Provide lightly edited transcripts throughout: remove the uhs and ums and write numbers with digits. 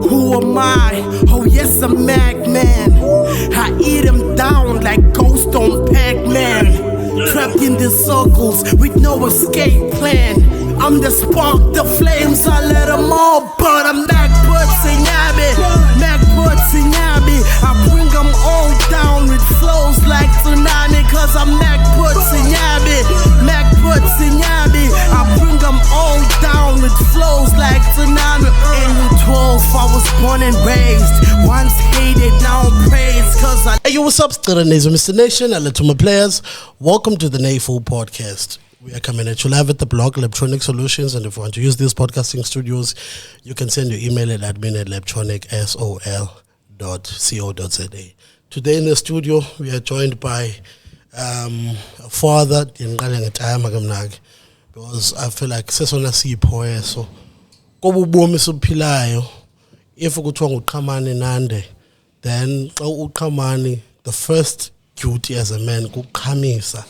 Who am I? Oh yes, I'm Mac-Man. I eat him down like Ghost on Pac-Man. Trapped in the circles with no escape plan. I'm the spark, the flames, I let them all burn. I'm Mac-Boots and Yabby, Mac-Boots and Yabby. I bring them all down with flows like tsunami. Cause I'm Mac-Boots and Yabby, Mac-Boots and Yabby. I bring them all down with flows like tsunami. In 12, I was born and raised. Once hated, now praised. Cause I... Hey, yo, what's up, Stiranese, Mr. Nation, and to my players. Welcome to the NAFO podcast. We are coming at you live at the blog Electronic Solutions, and if you want to use these podcasting studios, you can send your email at admin@electronicsol.co.za. Today in the studio, we are joined by a father, because I feel like sesona sipho so kobu bomi suphilayo if ukuthiwa nguqhamani nande, then xa uqhamani, the first duty as a man kuqhamisa.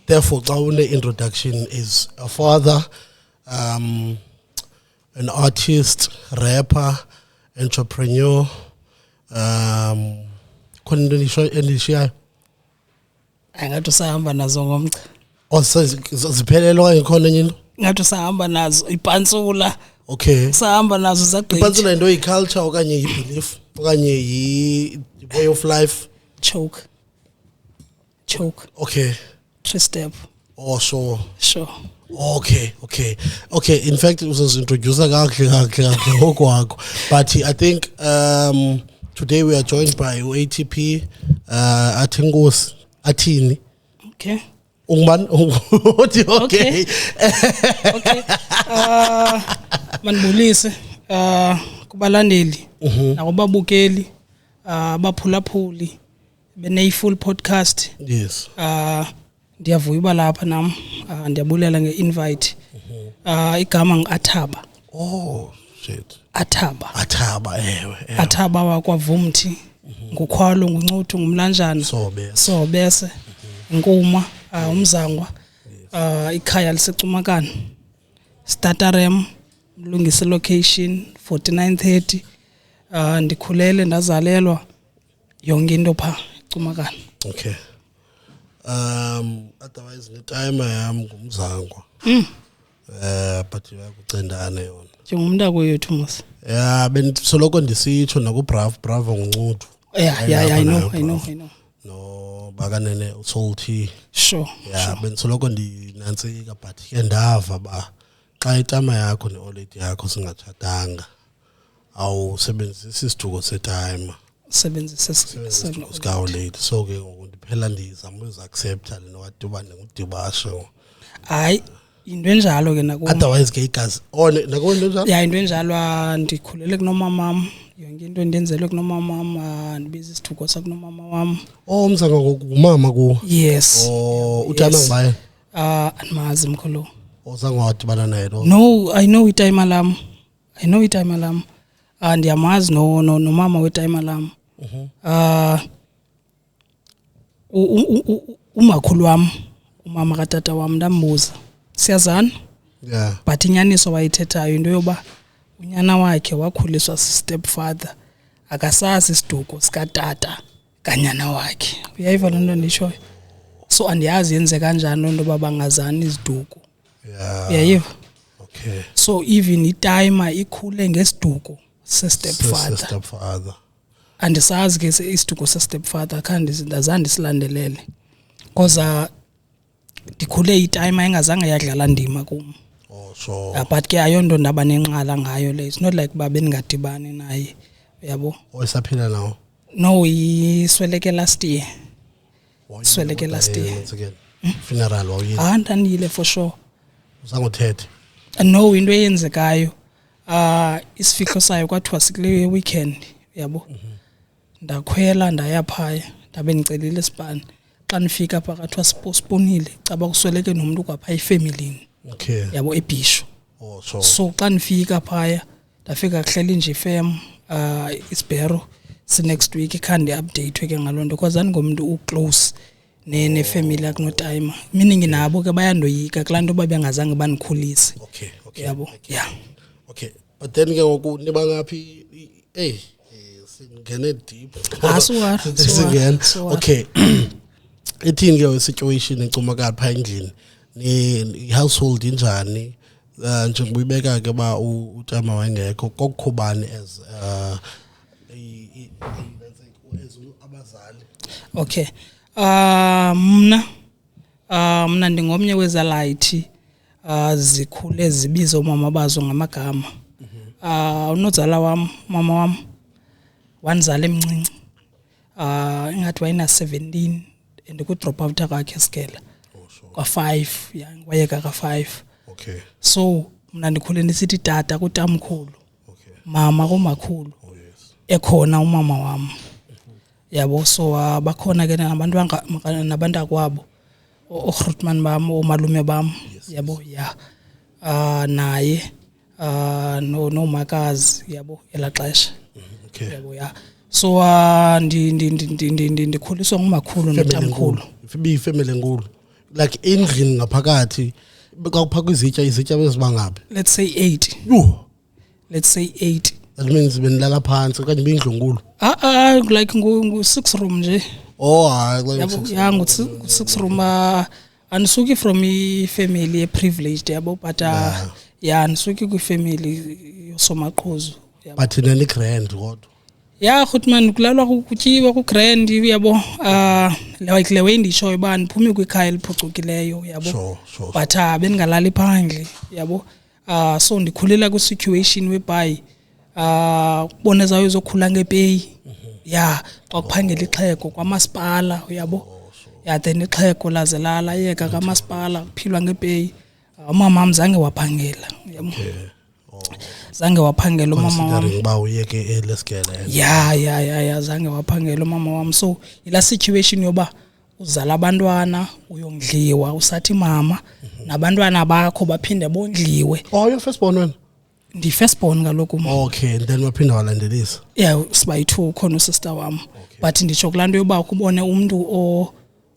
Therefore, the introduction is a father, an artist, rapper, entrepreneur. Ngathi usahamba nazo ngomcha. Ziphelelwa ikhona enye into? Ngathi usahamba nazo ipantsula. Okay. Usahamba nazo zagqithi. Ipantsula into yi-culture okanye yi-belief okanye yi-way of life. Choke. Okay. 3-step. Oh, sure. Okay. In fact, it was introduced but I think today we are joined by ATP Atingos Atini. Okay. Okay. Manibulise kubalandeli nakubabukeli abaphulaphuli bene-full podcast. Yes. Ndiyavuya lapha nami ndiyabulela nge-invite. Igama ngiAthaba. Oh shit. Athaba ewe. Athaba wakwavumthi ngukhwalo nguncuthu ngumlanjana sobese inkuma umzangwa ikhaya liseCumakani Statarem mlungise location 4930 ndikhulele ndazalelwa yonke into pha eCumakani. Okay. Otherwise the time I am ngumzangwa. But yakucendana yona. Njengomuntu akwethu mos. Yeah, bendisoloko ndisitsho nakubravo nguncuthu. Yeah, I know. No, bakanene uSalty. Sure. Yeah, bendisoloko ndinantsika but ke ndava ba xa itama yakho neoledi yakho singatshatanga awusebenzisa isiduko setime. Sebenzisa sikaoledi, so ke ndiphela ndizama uzaccepta lento wadibana ngudibasho. Hayi into enjalo ke naku. Otherwise ke igazi nako into enjalo. Yeah, into enjalo ndikhulele kunomamam. Yonke into endenzelwe kunomamam ndibiza isithuko sakunomama wami. Oh, umzanga ngumama ku. Yes. Oh, uthanda ngaye. Andimazi mkhulu. Ozange wadibana naye lo. No, I know itime lam. Ndiyamazi nomama wetime lam. Umakhulu wam, umama katata wam ndambuza. Siyazana? Yeah. But inyaniso wayithethayo into yoba unyana wakhe wakhuliswa si-stepfather, akasazi isiduko sikatata kanyana wakhe. Uyayiva loo nto ndishoyo? So andiyazi yenze kanjani loo nto uba bangazani iziduko. Yeah. Uyayiva? Okay. So even itime ikhule ngesiduko se-stepfather. Andisazi ke isiduko se-stepfather ndazange silandelele. Because ndikhule itime engazange yadlala ndima kum. Oh, so. But ke ayonto ndaba nenqala ngayo le. It's not like babe ningadibani naye. Uyabo? Oyisaphila nawo? No, isweleke last year. Sweleke last year. Funeral wawuyile? Ndanile for sure. Uzanguthethe? No, into eyenzekayo. Isifikho sayo kwathiwa sikule weekend. Uyabo? Ndakhwela ndaya phaya. Ndabe ndicelile isibani. Xa nifika pha kathiwa sipostponile. Caba kusweleke nomuntu kwapha ifamily. Okay. Yabo eBhisho. Oh, so xa nifika phaya ndafika kuhleli nje ifam isibhero next week ikhandi update ke ngalonto because andingomuntu uclose nefamily yakunotime meaning nabo ke bayandoyika kulanto babengazange banikhulise. Okay. Yabo. Yeah. Okay. but then ke ngoku niba ngaphi singene deep Singena. Okay. Ithini ke situation ecumaka pha endlini ni household injani njengoba uyibeka ke ba utama wangekho kokukhubani as abazali. Okay. Mna ndingomnye wezalayithi zikhule zibiza umama bazo ngamagama. Unodzala wam, mama wam wanzala emncinci. Ingathi wayena 17 and ku drop out kwakhe esikela. Kwa5 wayeka ka5. Okay. So mna ndikhule ndisithi tata kutamkhulu. Okay. Mama kumakhulu. Oh yes. Ekhona umama wami. Yabo so bakhona ke nabantu akwabo. OGrootman bam, omalume bam, yabo ya. Naye no makazi yabo elaxesha. Okay. Yabo ya. So ndikhuliswa ngumakhulu notamkhulu. Ifamily enkulu. Like endlini ngaphakathi kwakuphaka izitya bezibangaphi? Let's say 8. Yo. Let's say 8. That means benilala phansi okanye bindlu enkulu. Like ngu 6 room nje. Oh hayi yabo ya ngu 6 room anisuki from family privileged yabo but anisuki ku family yosomaqhuzu yabo. But nani grand kodwa. Ya Grootman kulalwa kutyiwa ku grand yabo like le way ndishoyo ba ndiphumi kwikhaya eliphucukileyo yabo. Sure. But beningalali phandle yabo. So ndikhulela ku situation whereby kuboneza uzokhula ngepay. Ya kwakuphangela ixhego kwamasipala uyabo. Ya then ixhego lazelala yeka kamasipala kuphilwa ngepay. Umama wami zange waphangela yabo. Zange waphangela umama wami. Ba uyeke elesikela. Ya zange waphangela umama wami. So ila situation yoba uzala abantwana uyongdliwa usathi mama nabantwana bakho baphinde bondliwe. Oh your first born wena? Ndi first born kaloku. Okay, then waphinda walandelisa. Yeah, sibayithu khona usister wami. But nditsho kulanto yoba kubone umuntu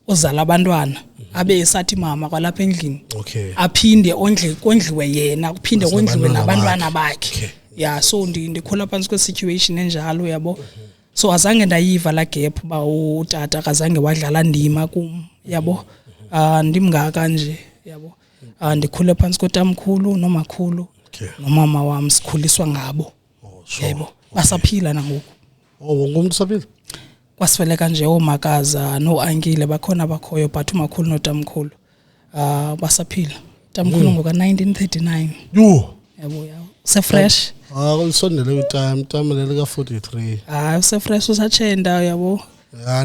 ozala abantwana abe esathi mama kwalapha endlini. Okay. Aphinde kondliwe yena, kuphinde kondliwe nabantwana bakhe. Yeah, so ndikhula phansi kwe situation enjalo yabo. So azange ndayiva la gap ba utata kazange wadlala ndima kum yabo. Ndimngaka nje yabo. Ndikhule phansi kotamkhulu nomakhulu. Nomama wami sikhuliswa ngabo. Yebo. Basaphila nangoku. Wonke umuntu saphila? Kwasweleka nje omakaza noankile bakhona bakhoyo but umakhulu notamkhulu basaphila. Tamkhulu ngoka 1939. Yo. Yabo ya. Se fresh. Usondele time tamelele ka 43. Se fresh usachenda yabo.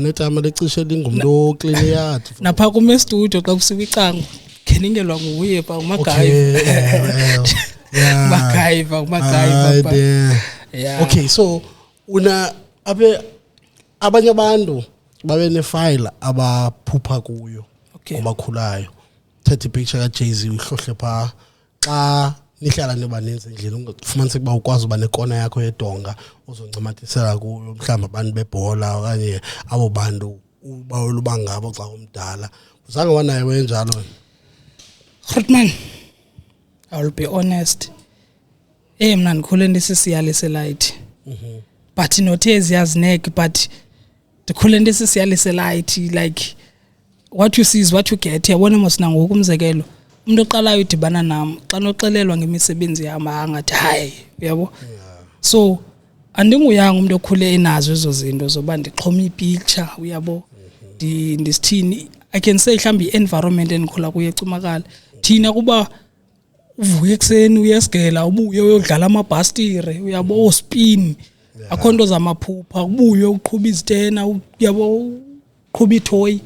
Netime lecishe lingumuntu oclean yard. Napha kuma studio xa kusiwe icango. Keningelwa nguye pa umagayi. Magaiva. Yeah. Okay, so abanye abantu babe ne file abaphupha kuyo obakhulayo. Thatha ipicture ka Jay-Z uhlohle pha xa nihlala nebaninzi endlini ungafumanise kuba ukwazi uba nekona yakho yedonga uzoncamatisela kuyo mhlawumbe abantu bebhola okanye abo bantu uba olubangabo xa umdala. Uzange wanayo wenjalo wena? Grootman, I will be honest. Mna ndikhule ndisisiyale selight. But not eziyazineke but ndikhule ndisisiyale selight like what you see is what you get. Yabona mos nangoku umzekelo. Umuntu oqalayo udibana nami xa noxelelwa ngemisebenzi yami angathi hayi uyabo. So andinguyanga umuntu okhule enazo ezo zinto zoba ndixhoma ipicture uyabo. Ndisithini I can say mhlambi environment endikhula kuye ecumakala. Thina kuba uvuke ekseni uyesigela ubuye uyodlala amabhastire uyabo spin akhonto zamaphupha ubuye uqhubha izitena uyabo uqhubha itoy.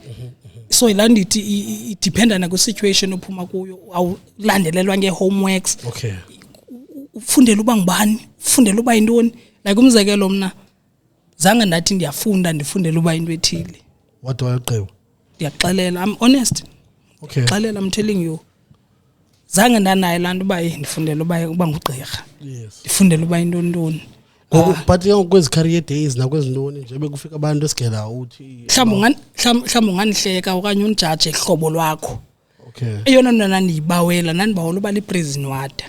So ilandithi idependa na ku situation ophuma kuyo awulandelelwa ngehomeworks. Okay. Ufundela uba ngubani, ufundela uba intoni. Like umzekelo mna zange ndathi ndiyafunda ndifundela uba into ethile. What do I do? Ndiyaxelela, I'm honest. Okay. Xelela, I'm telling you. Zange ndanayo lanto uba ndifundela uba ngugqirha. Yes. Ndifundela uba intoni. But kwezi career days nakwezintoni nje bekufika abantu esigela uthi mhlawumbe unganihleka okanye unijaje ihlobo lwakho. Okay. Eyona nto nandiyibawela nandibawela uba liprison ward.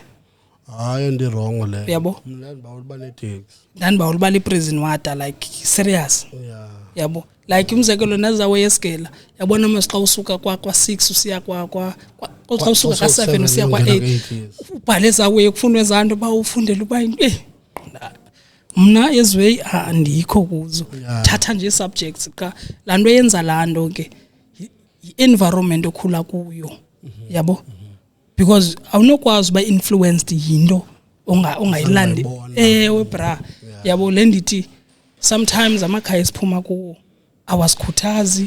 hayi ndi wrong le yabo mina ndibawuba ne-taxi ndandibawulibala i-prison water like serious yeah yabo like umzekelo nazawe yesgela yabona mase xa usuka kwa6 usiya xa usuka ka7 usiya kwa8 ubhale zawe kufundwe zanto ba ufundele uba mna ezwe andikho kuzo thatha nje subjects ka lanto yenza lanto ke i-environment okhula kuyo yabo because awunokwazi ba influenced yinto ongayilandi ewe bra yabo le ndithi sometimes amakhaya esiphuma kuwo awasikhuthazi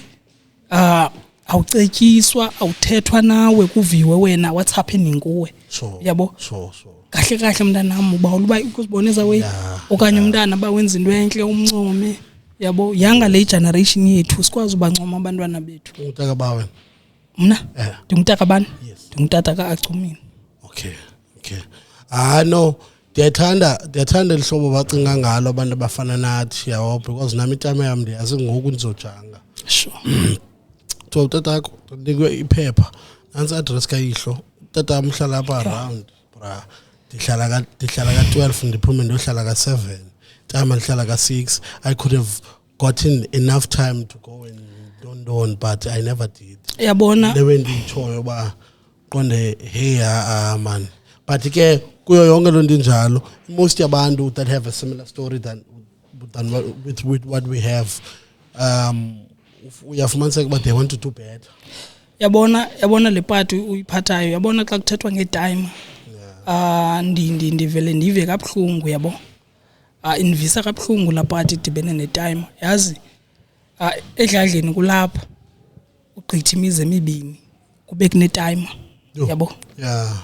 awucetyiswa awuthethwa nawe kuviwe wena what's happening kuwe yabo kahle kahle mntanami uba uba ukuziboneza we okanye umntana ba wenza into enhle umncome yabo yanga le generation yethu sikwazi ubancoma abantwana bethu ungutaka bawe mna ndingutaka bani ndingutata kaAchumini okay no ndiyathanda lihlobo bacinga ngalo abantu abafana nathi yabo because nami itime yami ndiyazi ngoku ndizojanga sure so tatakho ndinikwe iphepha nansi address kayihlo tata amhlala apha around bra ndihlala ka12 ndiphume ndohlala ka7 time ndihlala ka6 I could have gotten enough time to go and don't but I never did yabona lewe nditshoyo ba qonde hey man but ke kuyo yonke lonto injalo most yabantu that have a similar story than with what we have uyafumaniseka but they want to do better yabona le part uyiphathayo yabona xa kuthethwa ngetime ndivele ndive kabuhlungu yabo invisa kabuhlungu la part idibene netime yazi edladleni kulapha ugqitha imize emibini kube kune time yabo yeah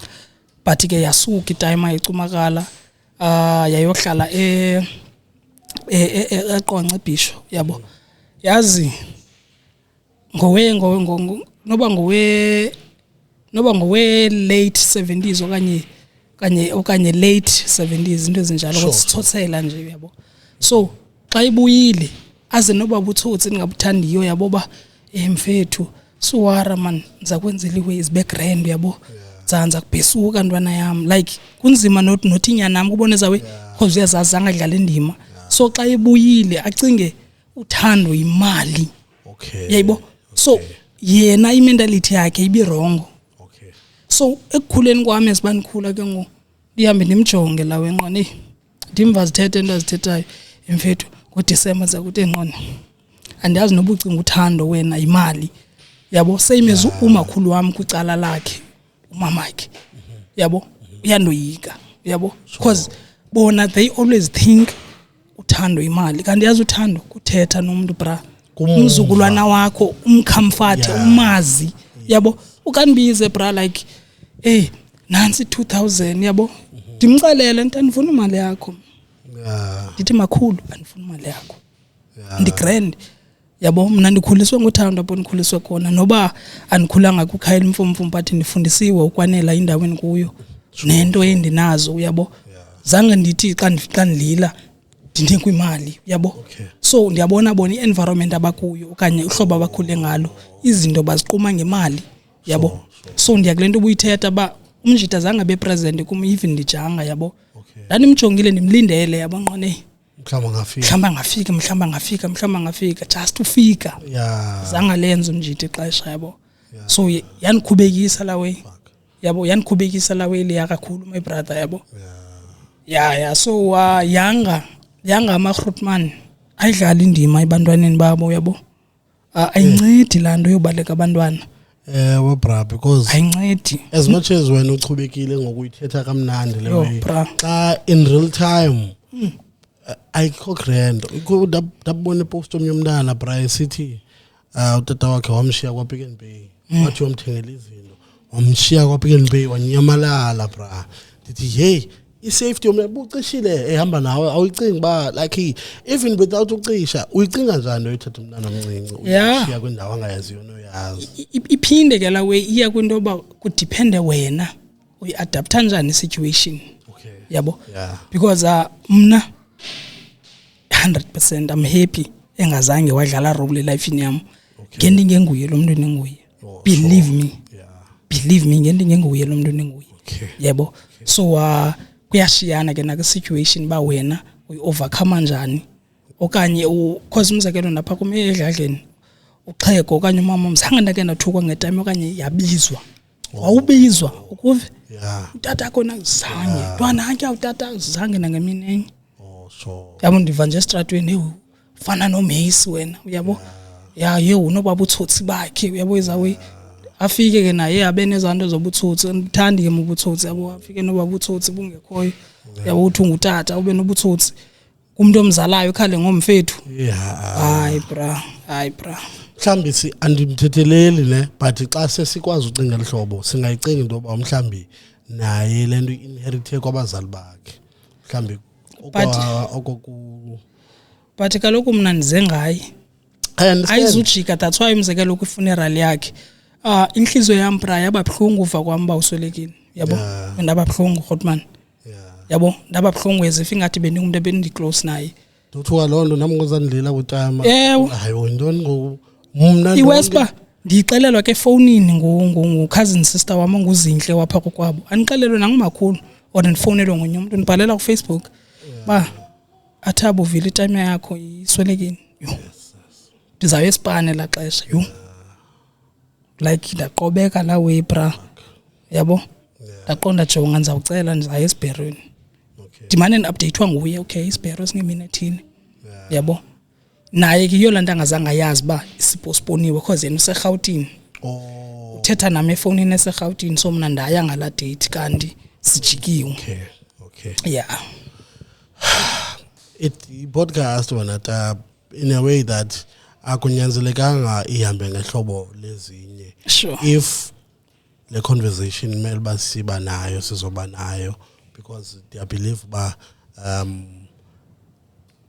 but ke yasuka itime ayicumakala yayohlala eqonce ebhisho yabo yazi noba ngowe late 70s okanye late 70s into ezinjalo kodwa nje yabo so xa ibuyile aze noba buthutsi ningabuthandiyo yabo ba mfethu suwara man ndiza kwenzela iways background yabo zanza kubhesuka ntwana yam like kunzima nothi inyana nami kuboneza we because uyazazi angadlala indima so xa ibuyile acinge uthando imali yayibo so yena imentality yakhe ibi wrong so ekukhuleni kwami esibanikhula ke ngo ndihambe nimjonge la wenqone ndimva zithethe into azithethayo mfethu ngoDisemba zakuthi enqone andiyazi noba ucinga uthando wena imali yabo same as umakhulu wami kucala lakhe umamakhe yabo uyandoyika yabo because bona they always think uthando imali kanti yazi uthando kuthetha nomuntu bra umzukulwana wakho umcomfort umazi yabo ukanbize bra like nansi 2000 yabo ndimxelele nto andifuna imali yakho ndithi makhulu andifuna imali yakho ndigrand yabo mna ndikhuliswe ngothando apho ndikhuliswe khona noba andikhulanga kukhaya imfumfum but ndifundisiwe ukwanela indaweni kuyo nento endinazo yabo zange ndithi xa ndilila ndinikwe imali yabo so ndiyabona bona i-environment abakuyo okanye uhlobo abakhule ngalo izinto baziquma ngemali yabo so ndiyakule nto ubuyithetha ba umjita zange abe present kum even ndijanga yabo ndandimjongile ndimlindele yabo nqone mhlamba ngafika just ufika zange lenze umjita ixesha yabo so yanikhubekisa lawe yabo yanikhubekisa lawe liya kakhulu my brother yabo so yanga ama-grootman ayidlala indima ebantwaneni babo yabo ayincedi laa nto yobaleka abantwana bra because ayincedi as much as wena uchubekile ngokuyithetha kamnandi lewe xa in real time ayikho grand ndabona ipost omnye umntana bra esithi utata wakhe wamshiya kwa-Pick n Pay wathi wamthengela izinto wamshiya kwa-Pick n Pay wanyamalala bra ndithi hey i-safety yomntu bucishile ehamba nawe awuyicingi ba like even without ucisha uyicinga njani uyithatha umntana omncinci uyishiya kwindawo angayaziyo noyazi iphinde ke lawe iya kwinto yoba kudepende wena uyi-adapta njani i-situation yabo because mna 100% I'm happy engazange wadlala role elifini yam ngento ingenguye lo mntu enenguye believe me ngento ingenguye lo mntu enenguye yebo So kuyashiyana ke na situation ba wena uyi-overcome kanjani okanye cause umzekelo lapha kuma edladleni uxhego okanye umama mzange ndake ndathukwa ngetime okanye yabizwa wawubizwa ukuve utata kona zange ntwana ntya utata zange nangemini enye yabo ndiva nje estratweni ufana noMace wena uyabo unobaba utsotsi bakhe uyabo izawe afike ke naye abe nezanto zobutsotsi ngithandi ke ubutsotsi yabo afike nobaba utsotsi bungekhoyo yabo uthi ungutata ube nobutsotsi kumuntu omzalayo khale ngomfethu hayi bra mhlambi andimthetheleli ne but xa sesikwazi ucinga lihlobo singayicinga into yoba mhlambi naye lento inherite kwabazali bakhe mhlambi but kaloku mna ndize ngaye ayizujika that's why umzekelo kwifuneral yakhe inhliziyo yam bra yababhlungu uva kwam uba uswelekile yabo ndababhlungu Grootman yabo ndababhlungu ezifa ingathi bendingumuntu ebendiclose naye Dothuka loo nto nami ngozandlela kutama hayi ntoni mna iwespa ndiyixelelwa ke efowunini cousin sister wami onguzinhle wapha kokwabo andixelelwe nangumakhulu or ndifowunelwe ngonye umuntu ndibhalela kuFacebook ba athabo vile time yakho iswelekile ndizawuya eSpane la xesha like ndaqobeka la way bra yabo ndaqonda jonga ndizawucela ndizaya eSberweni dimane updatewa nguye okay iSbero singemini thini yabo naye ke yolanda angazange ayazi ba isipostponiwe because yena useGauteng uthetha nami efonini eseGauteng so mina ndaya ngala date kanti sijikiwe okay yeah it podcast wona in a way that akunyanzelekanga ihambe ngehlobo lezinye sure if le conversation mele basiba nayo sizoba nayo because I believe ba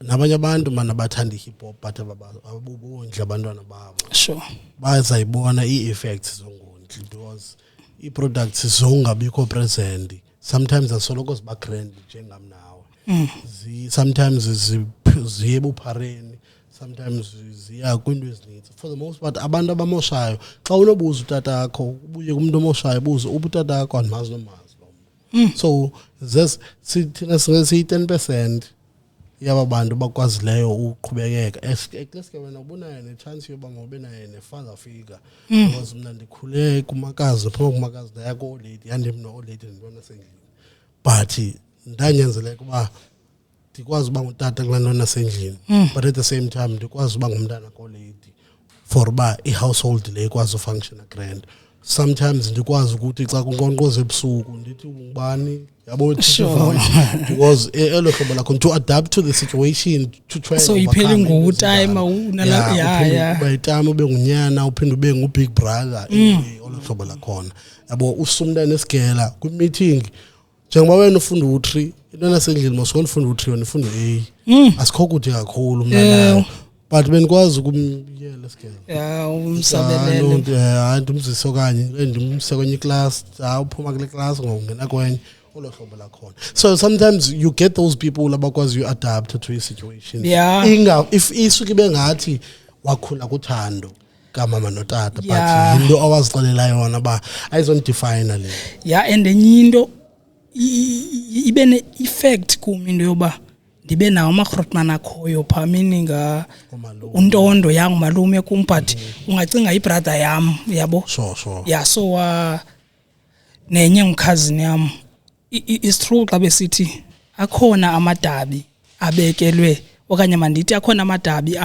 nabanye abantu mana bathanda hip hop but ababubondla abantwana babo sure bazayibona i-effects zongondli because i-products zongabikho present sometimes asoloko ziba grand njengam nawe sometimes ziyebuphareni sometimes ziya kwinto ezininzi for the most part abantu abamoshayo xa unobuza utata akho ubuye kumuntu omoshayo buze ubutata akho andimazi nomazi so thina siyi 10% yaba bantu bakwazileyo uqhubekeka eske wena ubunayo nechance yoba ngobe naye nefather figure because mina ndikhule kumakazi phuma kumakazi ndayako lady yandimno old lady ndibona sendlini but ndanyenzeleka uba ndikwazi uba ngutata kulantona sendlini but at the same time ndikwazi uba ngumntana ko lady for ba i-household le ikwazi ufunction grand sometimes ndikwazi ukuthi xa kunqonqoza ebusuku ndithi ubani yabo because elo hlobo lakho to adapt to the situation to try so iphele ngutime unala by time ube ngunyana uphinde ube ngubig brother olo hlobo lakhona yabo usumntana esigela ku meeting njengoba wena ufunda u3 intwana sendlini mosona ufunda u3 wena ufunda A asikho kuthi kakhulu mntana but benikwazi ukumyela esigela umsabelele hayi ndimziso kanye ndimse kwenye class uphuma kule class ngongena kwenye olo hlobo lakhona so sometimes you get those people abakwazi you adapt to a situation if isuke bengathi wakhula kuthando kamama notata but into awazixelela yona ba ayizondefine le and enye into ibe ne effect kumi into yoba ndibe nawo amaGrootman akhoyo pha meaning untondo yangu malume kum but ungacinga ibrother yam yabo sure so nenye ngousin yam is true xa besithi akhona amadabi abekelwe okanye mandithi akhona amadabi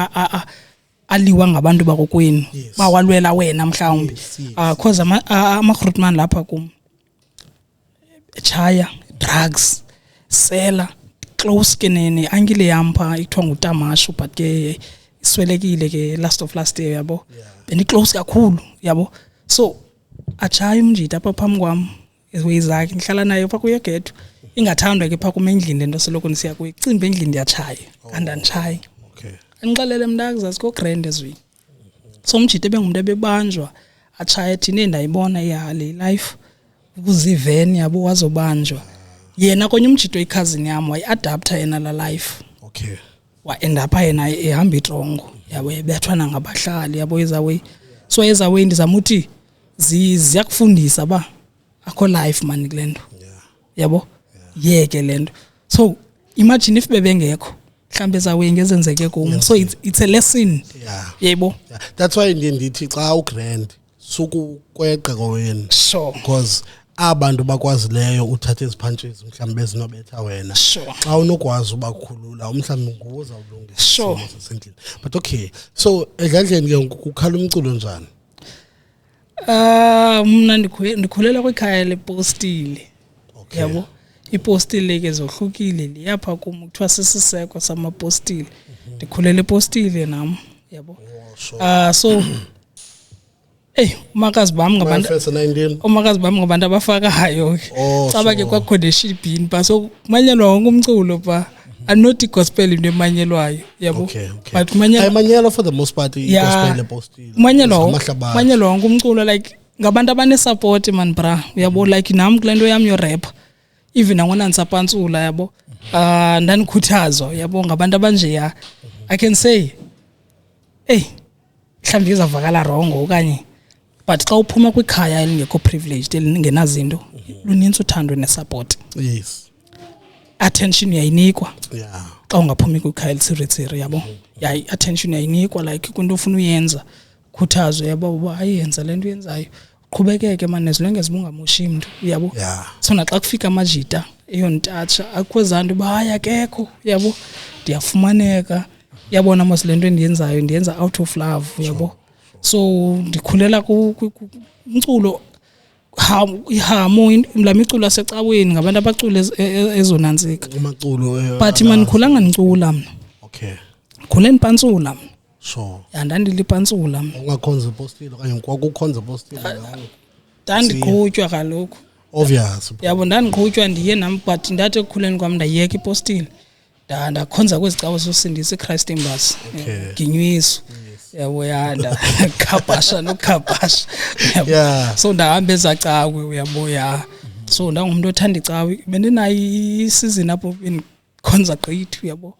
aliwa ngabantu bakokwenu bawalwela wena mhlawumbi because amaGrootman lapha kum chaya drugs sela close kenene angile yampa ikuthiwa ngutamasho but ke iswelekile ke last year yabo beni close kakhulu yabo so achaya umjita apha phambi kwam ezwezakhe ngihlala naye pha kuyegethu ingathandwa ke pha kumendlini lento seloko nisiya kuyicimba endlini ndiyachaya kanti andichayi anixelele mntazi asikho grand ezweni so umjita bengumuntu ebebanjwa achaya thina ndayibona ihale life ukuziveni yabo wazobanjwa yena konye umjito iCousin yami wayiadapta yena la life wa-end up yena ehamba itrongo yabo ebethwana ngabahlali yabo ezawe so ezawe ndizama uthi ziyakufundisa ba akho life man kulento yabo yeke lento so imagine if bebengekho mhlambe zawe ngezenzeke kum so it's a lesson yebo that's why ndithi xa ugrand sukukweqa kowena sure because abantu bakwazileyo uthatha iziphantshes mhlambe bezinobetha wena xa unokwazi ubakhulula mhlambe nguza ulungisa sesendlini but okay so edladleni ke ukukhala umculo njani mna ndikhulela kwikhaya lepostile yabo ipostile ke zohlukile liyapha kum kuthiwa sisiseko samapostile ndikhulela epostile nam yabo so umakazi bam ngabantu abafakayo caba ke kwakhona eshibhini so kumanyelwa wonke umculo pa not gospel into emanyelwayo yabo but manyelwa for the most part gospel epostile manyelwa wonke umculo like ngabantu abanesupport man bra uyabo like nami kulento yami yo rap even angona ngisapantsula yabo ndanikhuthazwa yabo ngabantu abanje I can say mhlawumbe izavakala wrong okanye but xa uphuma kwikhaya elingekho privileged elingenazinto luninzi uthando nesupport yes attention yayinikwa xa ungaphumi kwikhaya elisiritsiri yabo attention yayinikwa like kunto ufuna uyenza khuthazwe yabo ayenza lento yenzayo qhubekeke man nezilenge zibungamoshi umuntu uyabo so naxa kufika amajita eyontatsha akwezantu bayakekho yabo ndiyafumaneka yabona mos lento endiyenzayo ndiyenza out of love yabo so ndikhulela umculo ihamo lamiculo asecaweni ngabantu abacula ezonantsika amaculo but man khulanga nicula mina khule nipantsula mina sure ndandilipantsula mina ungakhonza epostile okanye kwakukhonza epostile ndandiqhutywa kaloku obvious yabo ndandiqhutywa ndiye nam but ndathi ekukhuleni kwam ndayeka ipostile ndakhonza kwezicawa zosindisa iChrist Embassy Ginywiso yabo yanda khabasha nokhabasha so ndahamba ezacawe uyabo so ndangumuntu othanda icawe bendinayo isizini apho khonza gqithi uyabo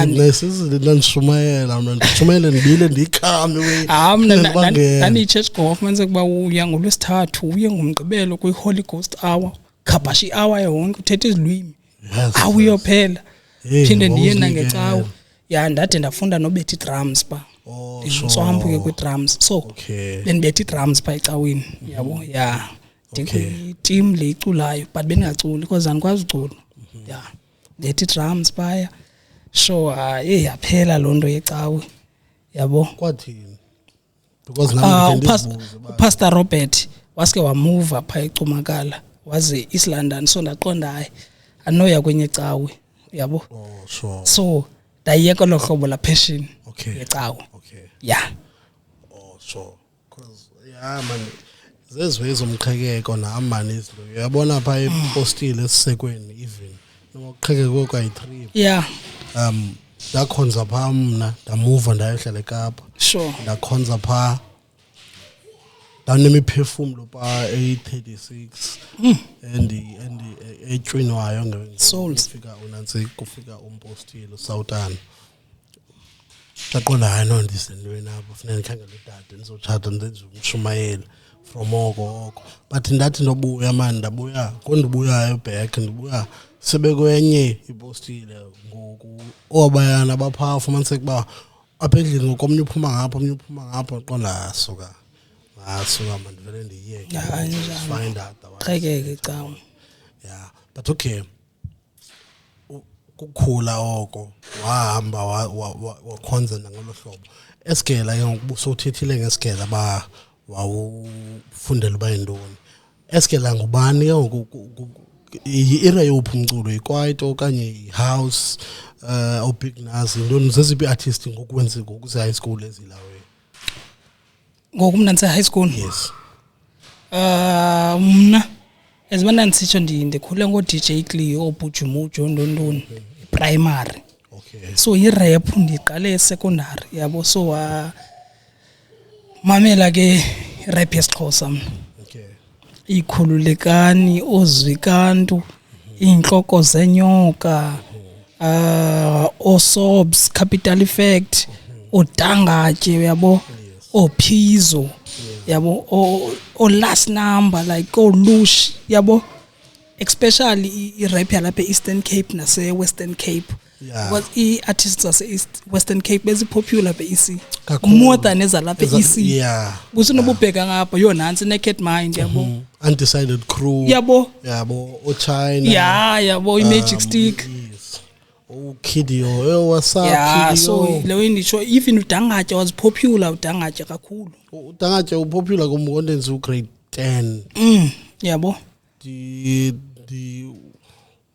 nesizini ndandishumayela mna ndishumayele ndibile ndikhame ndani church gof manje kuba uya ngolwesithathu uye ngomgqibelo kwi Holy Ghost hour khabashi hour yonke uthethe izilwimi awuyophela phinde ndiye nangecawe ndade ndafunda nobetha drums ba ndintswambu ke kwi drums so bendibetha drums pha ecaweni yabo team le iculayo but bendingaculi because andikwazi ucula bethi drums phaya so yaphela lonto yecawe yabo kwathini because nami Pastor Robert wasike wamove pha eCumakala waze East London so ndaqonda anoya kwenye cawe yabo so dayeka lo hlobo la passion yecawe so cause man zezwe zomqhekeko namani izinto uyabona pha epostile esisekweni even nokuqhekeko kwayi3 ndakhonza pha mna ndamuva ndayohlala eKapa ndakhonza pha ndanemiphefumulo pha 836 and etshwinwayo ngefika unansi kufika umpostile Southern Taqonda hayi no ndisendweni apho kufanele ngikhangele udade ndizothatha ndenze umshumayeli from oko but ndathi ndobuya man ndabuya kondibuyayo back ndibuya sebekwenye ipostile ngoku obayana bapha fumanise kuba apha endlini ngokomnye uphuma ngapha qonda suka man vele ndiyeke find out qhekeke cawe but okay kukhula oko wahamba wakhonza ngalo hlobo esigela ke ngokubuso uthethile ngesigela ba wawufundela uba yintoni esigela ngubani ke ngoku i-era yophi umculo ikwaito okanye i-house big nazi intoni zeziphi artist ngokwenza ngokuze high school ezilawe ngokumna nse high school mna ezibana nsitsho ndikhule ngo DJ Cleo obujumujo ndondoni primary so i-rap ndiqale secondary yabo so mamela ke rap yesiXhosa mna ikhululekani ozwikantu inhloko zenyoka osobs capital effect odangatye yabo ophizo yabo o last number like olush yabo especially i-rap yalapha e-Eastern Cape nase-Western Cape. Yeah. Because i-artists zase-Western Cape bezi-popular be-EC Kakhulu. more than ezalapha e-EC. Yeah. Kusunobubheka ngapha yo nansi Naked Mind yabo. Undecided Crew. Yabo. Yabo. China. Yeah, yabo i-Magic Stick. Yes. Oh, Kidio. What's up, Yeah, Kidio? so leyo ndisho even uDangatya was popular uDangatya kakhulu. Udangatya upopular kumkondenzi ugrade 10. Yabo.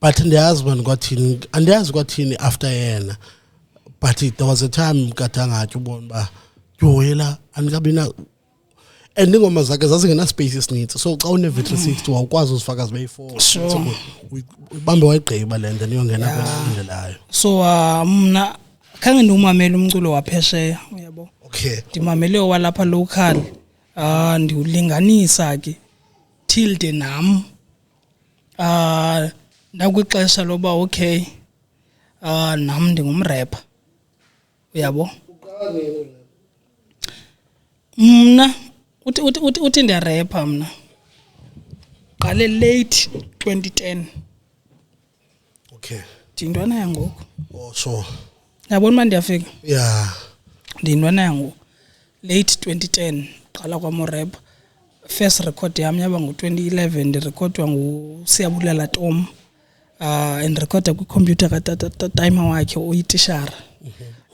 But ndiyazi man kwathini andiyazi kwathini after yena, but there was a time kaDangatya ubona ba yoyela anikabina and ingoma zakhe zazingena space esininzi, so xa une Victor 60 wawukwazi uzifaka zibe yi4 Sure. ubambe wayigqiba le nto niyongena kwendlela yayo. So mna khange ndiwumamele umculo waphesheya uyabo. Okay. Ndimamele walapha local ndiwulinganisa ke till the nam ndakwixesha loba okay nam ndingumrapper uyabo. Mna uthi ndiyarapha mna qale late 2010 Okay. ndintwana yangoku. Oh sure. Yabona manje ndiyafika. Yeah. Ndintwana yangoku late 2010 qala kwam rap. First record yami yaba ngo2011 ndirecordwa nguSiyabulela Tom. And recorda kwicomputer ka timer wakhe oyitishara.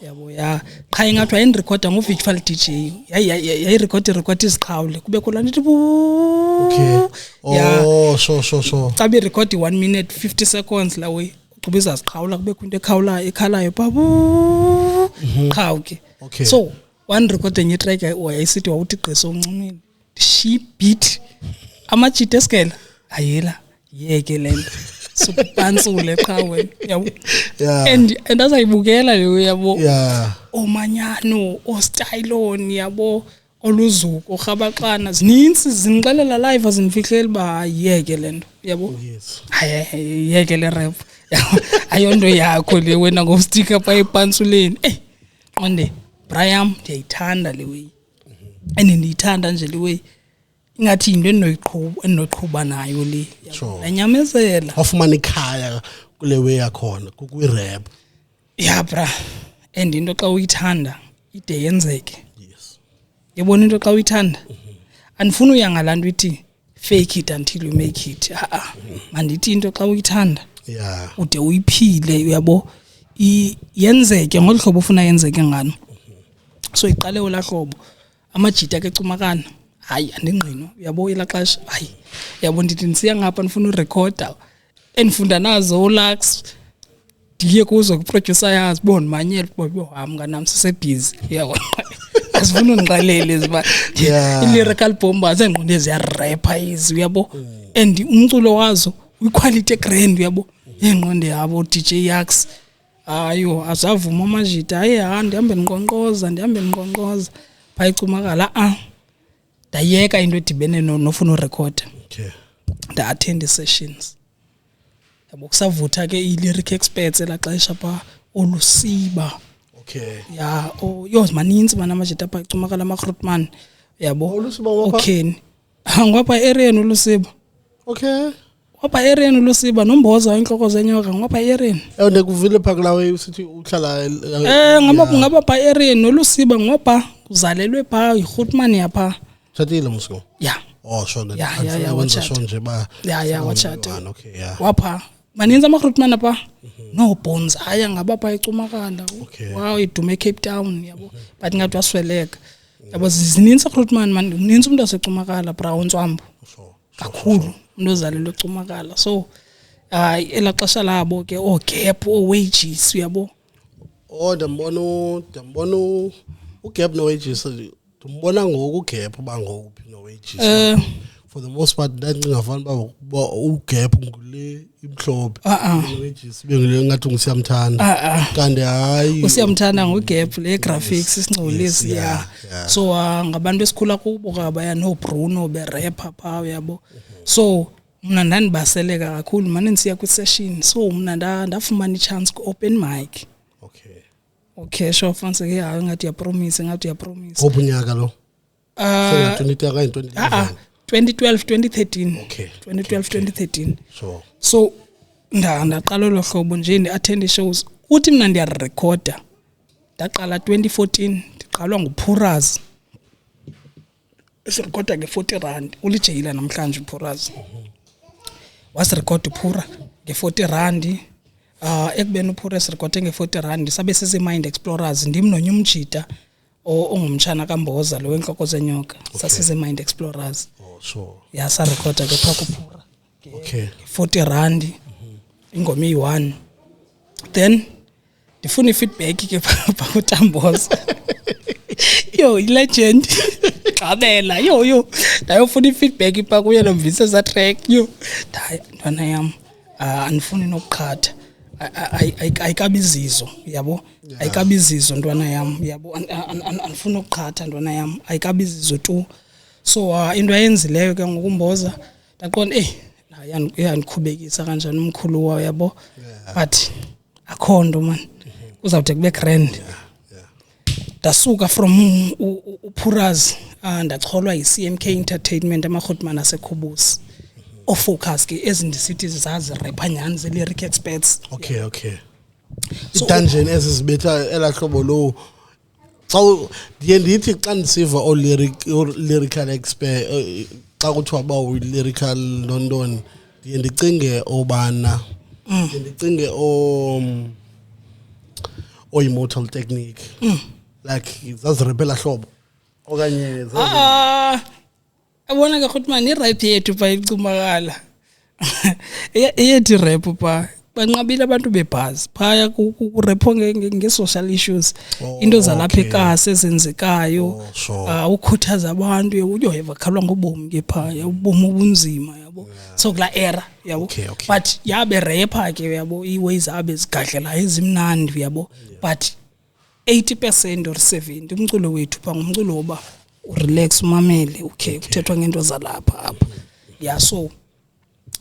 Yabo ya qha ingathi wayendirecorda ngovirtual DJ. Yayirecord iziqhawule kube khona ndithi Okay. Oh sure. Xa be record 1 minute 50 seconds lawe uqibiza ziqhawula kube kwinto ekhalayo babu qha ke. Okay. So one record enye track wayisithi wawuthi gqisa uncumini she beat amajita eskela ayela yeke lento supantsule qha wena yabo. Yeah. And asayibukela leyo yabo. Yeah. Omanyano ostylon yabo oluzuko rhabaxana zininzi zinixelela live azinifihlela ba yeke lento yabo. Yes. Hayi yeke le rap ayonto yakho le wena ngosticker pa epantsuleni qonde Brian ndiyayithanda le way ndiyithanda nje le way ingathi into endinoqhuba nayo le yanyamezela Wafumana ikhaya kule way yakhona kwi-rap. yeah bra and into xa uyithanda ide yenzeke. Yes. Yabona into xa uyithanda andifuni uyangalanto ithi fake it until you make it. Mandithi into xa uyithanda Yeah. ude uyiphile uyabo yenzeke ngolhlobo ufuna yenzeke ngano. So iqale olahlobo amajita ke cumakana hayi andingqino uyabo ilaxesha hayi yabo ndithi ndisiya ngapha ndifuna urecorda endifunda nazo Lux ndiye kuzo kuproducer yazi bona manyela bobo hamka nami sisebusy yabo asifuna ungiqalele ziba i-lyrical bombers engqondo ziyarapper izi uyabo and umculo wazo uyiquality grand uyabo engqondo yabo DJ Yax ayo azavuma amajita hayi ndihambe nqonqoza phayicumakala ndayeka into edibene nofuna urecord. Okay. Da attend sessions yabo kusavutha ke i-lyric experts elaxesha pa olusiba. Okay. Yeah yo maninzi mana amajita phayicumakala amaGrootman yabo. Olusiba wapha? Okay ngwapha area nolusiba. Okay. Wapha area nolusiba nomboza inhloko zenyoka ngwapha area. Ndekuvile phakulawe usithi uhlala ngaba pa area nolusiba ngoba uzalelwe pha iGrootman yapha. Chatile musko. Yeah. Oh sure. Yeah, wenza so nje ba. Yeah, wachata. Okay, yeah. Wapha maninzi amaGrootman apha. No bones aya ngaba pha icumakala. Okay. Wow idume Cape Town yabo. But ngathi wasweleka. Yabo zininzi aGrootman man uninzi umuntu asecumakala Brown Ncwambo. Sure. Kakhulu umuntu ozalelwe ecumakala. So elaxesha labo ke gap wages uyabo. Oh ndambona ugap no wages ndimbona ngoku ugap bangophi no wages. For the most part ndancinga vana ba ugap ngule imhlobo wages bengile ngathi ngisiyamthanda kanti hayi usiyamthanda ngogap le graphics isingcolisi yeah. So ngabantu esikhula kubo kabaya no Bruno be rapper pha uyabo. So mna ndandibaseleka kakhulu manje nisiya kwi session so mna ndafumana ichance ku open mic. Okay sure fancy ke ngathi ya promise Obunyaka lo. So 2020 ka 2011. 2013 Okay. 2013 Sure. so ndaqala lo hlobo nje ndi-attend shows uthi mina ndiyarecorda ndaqala 2014 ndiqalwa nguPhuraz esirecorda nge-40 rand ulijeyila namhlanje uPhuraz wasirecorda uPhura nge-40 rand ekubeni uPhura esirecorde nge-40 rand sabe sisi-Mind Explorers ndim nonyumjita ongumtshana kaMboza lo wenhloko zenyoka sasizi-Mind Explorers Sure. yasarecorda ke phaa kuPhura Okay. 40 rand ingoma iyi-1 then ndifuna i-feedback ke phaa kuTamboza yo i-legend qabela yo ndayofuna i-feedback phaa kuye nomvise za track yo ntwana yam andifuni nokuqhatha ayikabizizo yabo ayikabizizo ntwana yam yabo andifuni ukuqhatha ntwana yam ayikabizizo tu so into ayenzileyo ke ngokumboza ndaqonda yandikhubekisa kanjani umkhulu wayo yabo but akho nto man uzawude kube grand ndasuka from uPhuraz ndacholwa yi-CMK Entertainment amaRhotman aseKhobosi ofocus ke ezindisithi zazi rapper nyani ze lyric experts Okay. I-dungeon ezizibetha elahlobo lo xa ndiye ndithi xa ndisiva lyrical expert xa kuthiwa ba lyrical London ndiye ndicinge obana ndicinge Immortal Technique like zazirepela hlobo okanye abona ke Khotman i-rap yethu pha icumakala iyethi rap pha banqabile abantu bebhazi phaya kurepho nge-social issues into zalapha ekasi ezenzekayo ukhuthaza abantu uyoheva khalwa ngobomi ke phaya ubomi obunzima yabo so kula era yabo but yabe rapper ke yabo iways abe zigadlela ezimnandi yabo but 80% or 70 umculo wethu pha ngumculo oba urelax umamele okay kuthethwa ngento zalapha apha so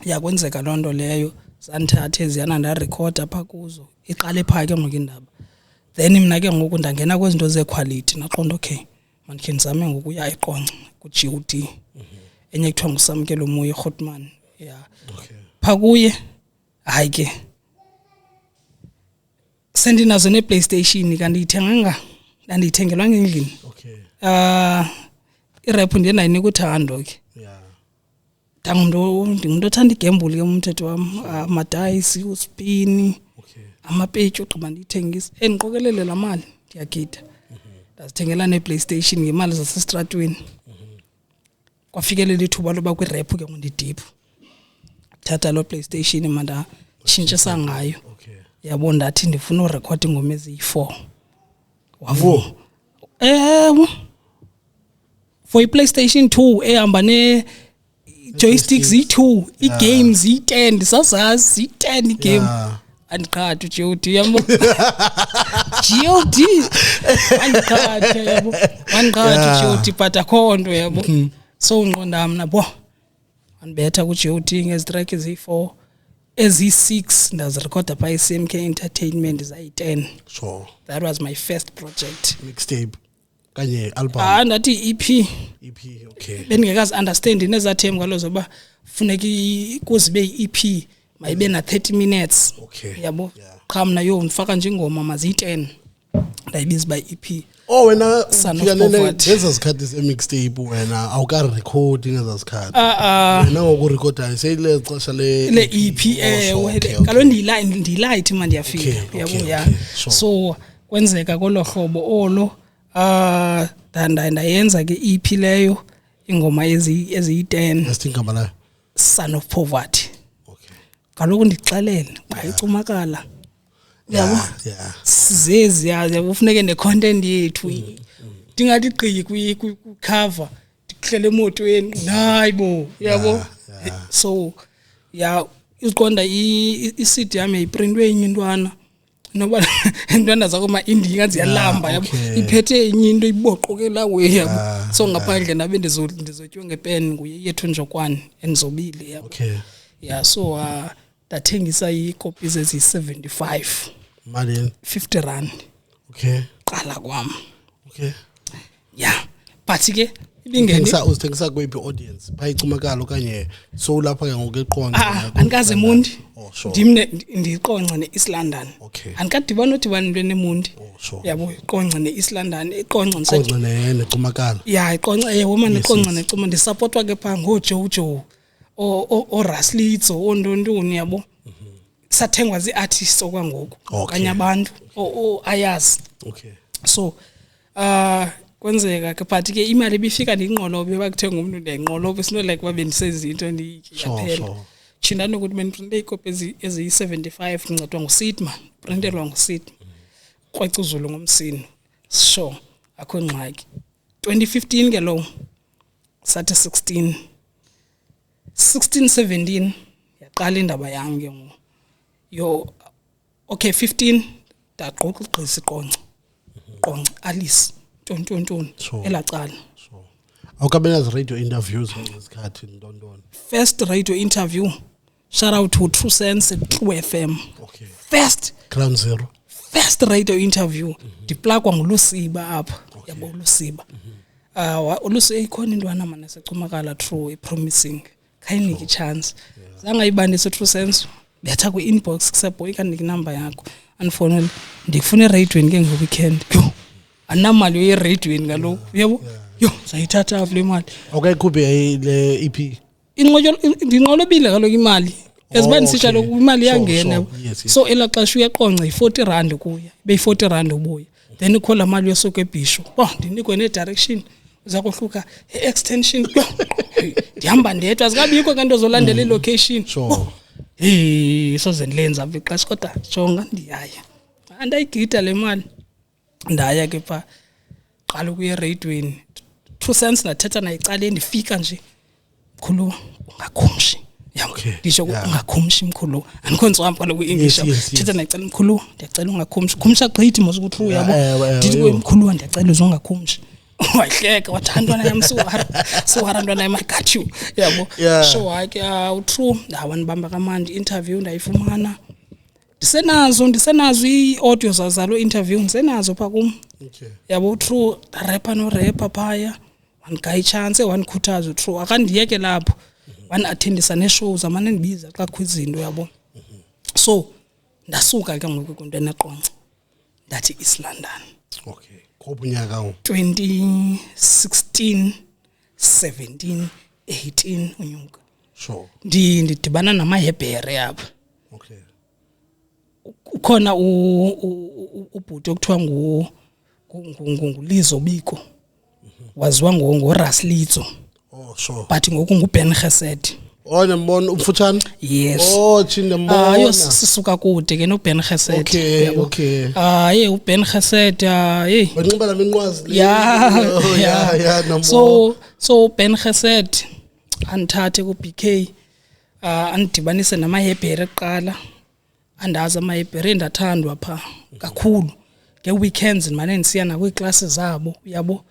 yakwenzeka lonto leyo zanthathe ziyana ndarecord apha kuzo iqale pha ke ngoku indaba then mina ke ngoku ndangena kwezinto zequality naqonda okay mandikhe ndizame ngokuya eQonce ku-GOD enye kuthiwa nguSamkelo Moyo Khotman pha kuye hayi ke sendinazo ne-PlayStation kanti ndandiyithengelwa ngendlini irap ndiye ndayinika uthando ke ndingumntu othanda igembuli ke umthetho wam amadayisi uspini amapetyu ogqiba ndiyithengisa endiqokelele laa mali ndiyagida ndazithengela ne-PlayStation ngemali zasestratweni kwafikelela ithuba loba kwirap ke ngondidiphu thatha loo PlayStation mandatshintshisa ngayo yabo ndathi ndifuna urekhodi ingoma eziyi-4 wavo for i-PlayStation 2 ehamba ne-joystick ziyi-2 i-game ziyi-10 ndisazazi ziyi-10 i-game andiqhatha uGOD yabo GOD andiqhatha yabo andiqhatha uGOD but akho nto yabo so unqonda mna andibetha kuGOD ngezitrack eziyi-4 eziyi-6 ndazirekhoda pha i-CMK Entertainment zayi-10 sure that was my first project mixtape kanye album ndathi EP okay bendingekazi understand nezathembu ngalo zoba funeka kuzibe i-EP mayibe na 30 minutes yabo qha mna ndifaka nje ingoma maziyi-10 ndayibiza uba i-EP wena ngeza zikhathi ze-mixtape wena awukarekhodi ngeza zikhathi wena ngokurekhodayo seyile xesha le-EP kaloku ndiyilayithi ma ndiyafika yabo so kwenzeka kolo hlobo olo ndayenza ke EP leyo ingoma eziyi-10 esithingama layo Son of Poverty kaloku ndixelele xa icumakala yabo zezi yakufuneke ne-content yethu ndingathi gqi kwi-cover ndikuhlele emotweni hayibo yabo so iziqonda i-CD yami yayiprintwe enye intwana noba intwana zakho ma-India ziyalamba yabo iphethe enye into iboqoke lawe yabo so ngaphandle nabe ndizotywe ngepeni nguye yethu Njokwane endizobile yabo so ndathengisa ii-copies eziyi-75 malini 50 rand qala kwam but ke ibingene uzithengisa kwephi audience phayicumekala okanye so lapha ke ngokuqonqa anikaze eMundi sure. ndimne ndiqonqa neEast London Okay. anikadibana udibana into eMundi sure. yabo iqonqa neEast London iqonqa konqa necumekala ya iqonqa woman iqonqa necuma ndisupportwa ke pha ngoJojo o Raslitso ondontoni yabo sathengwa ziartists okwangoku kanye abantu ayazi okay so kwenzeka ke but ke imali ibifika ndinqolobe bakuthenga umuntu ndenqolobe sino like babe ndisezinto ndiyaphela chinda nokuthi bendiprinte ikopi eziyi-75 ndincedwa nguSidma printelwa nguSidma kwacuzulu ngomsini sure akho ngxaki 2015 ke lo sathi 16 17 yaqala indaba yami ke ngo yo okay 15 daqoqa igqisi qonqa Alice ntoni elacala awukabenazi radio interviews ngesikhathi ntoni first radio interview shout out to True Sense at True FM okay first Ground Zero first radio interview diplagwa ngulusiba apha yabo ulusiba ulusiba ikhona intwana mana secumakala True promising kayiniki chance zanga ibandise True Sense betha ku inbox kuseboy kaniki number yakho anfonela ndikufuna radio ke ngoweekend anamali ye radio ngalokho yabo yo sayithatha avule imali okay kube le EP ndinqolobile kaloku imali ezibani sitsha lokhu imali yangena so elaxesha uyaqonqa i40 rand kuya beyi40 rand ubuya then ikhola imali yosuku eBisho ndinikwe ne direction uza kohluka extension ndihamba ndedwa zikabikho kanto zolandela ilocation soze ndilenza ixesha kodwa jonga ndiyaya andayigida le mali ndaya ke pha qala ukuya radioini True Sense nathetha nayicala ndifika nje mkhulu ungakhumshi ngisho ungakhumshi mkhulu andikhontswami kaloku English thetha nayicala mkhulu ndiyacela ungakhumshi khumsha gqithi mos ukuthi uyabo ndithi kuwe mkhulu ndiyacela uzongakhumshi wahleka wathandwana yami siwarandwana yami I got you yabo so hake uTrue ndawanibamba kamandi interview ndayifumana ndisenazo iaudio zalo interview ndisenazo pha kum yabo uTrue rapper no rapper phaya wanigaya chance wanikhuthaza uTrue akandiyeke lapho wanattendisa neshows amane ndibiza xa kwizinto yabo so ndasuka ke ngoku kunto eneqonqa ndathi East London okay khobunyaka 2016 17 18 unyuka sure ndidibana namahebhere apha okay ukhona ubhuti okuthiwa nguLizo Biko waziwa ngoRaslitso sure but ngoku nguBen Geset nembona umfutshane yes chinda mbona ayo sisuka kude ke noBen Geset okay uBen Geset banxiba la minqwazi so Ben Geset anthathe ku BK andidibanise namahebhere eqala andazi amahebhere ndathandwa pha kakhulu ngeweekends manje ndisiya na kwiiclasses zabo yabo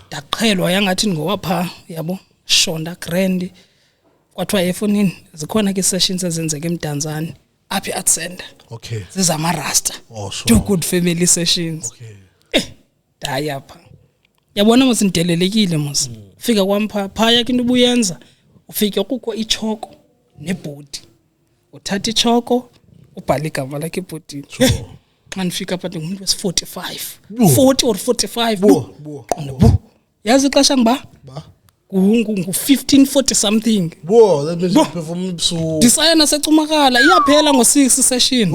ndaqhelwa yangathi ngowapha yabo Shonda Grand kwathiwa efonini zikhona ke sessions ezenzeka eMdantsane apha eArt Center okay zizama rasta do good family sessions okay daya pha yabona mos indelelekile mos fika kwampha phaya ke into ubuyenza ufike kukho ichoko nebhodi uthatha ichoko ubhala igama lakhe ebhodini xa nifika pha ngumuntu wesi45 40 or 45 yazi ixesha ngiba ngu1540 something that means perform ebusuku disayana secumakala iyaphela ngo6 session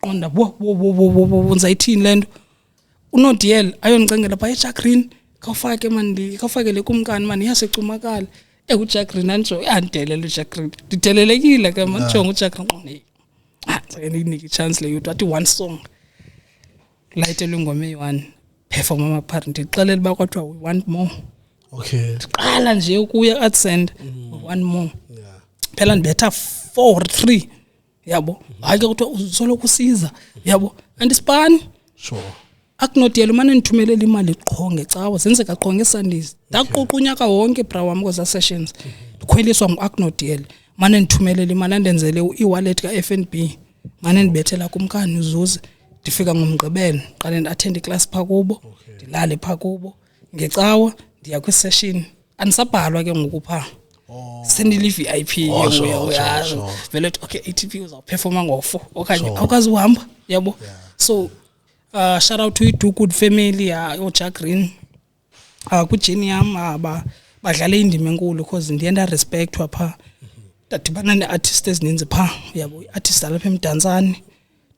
qonda nzayithini lento uNodiel ayonicengela pha eJacqueline kawufake manje kawufakele kumkani manje yasecumakala uJacqueline anjo yandelela uJacqueline didelelekile ke manje jonga uJacqueline sake ninike chance le yokuthi one song layitelwe ingoma eyi1 perform amaparent ixelela bakwathiwa we want more okay qala nje ukuya at send one more phela ndibetha 4-3 yabo hayi ke kuthiwa uzoloku usiza yabo andisipani sure akunodiyela manje nithumelela imali qho ngecawa zenzeka qho ngeSundays daquqa unyaka wonke bra wami koza sessions ndikhweliswa nguAknodiyela manje nithumelela imali andenzele iwallet kaFNB manje ndibethela kumkani uzuze ndifika ngomgqibelo qale ndattend iclass pha kubo ndilale pha kubo ngecawa ndiya kwi-session andisabhalwa ke ngoku phaa sendile i-VIP vele okay ATP uzawuperforma ngo-4 okanye awukazi uhamba yabo so shout out to i-Do Good family oJack Green kujeni yam badlale indima enkulu because ndiye ndarespectwa phaa ndadibana nee-artist ezininzi phaa yabo i-artist alapha emdantsane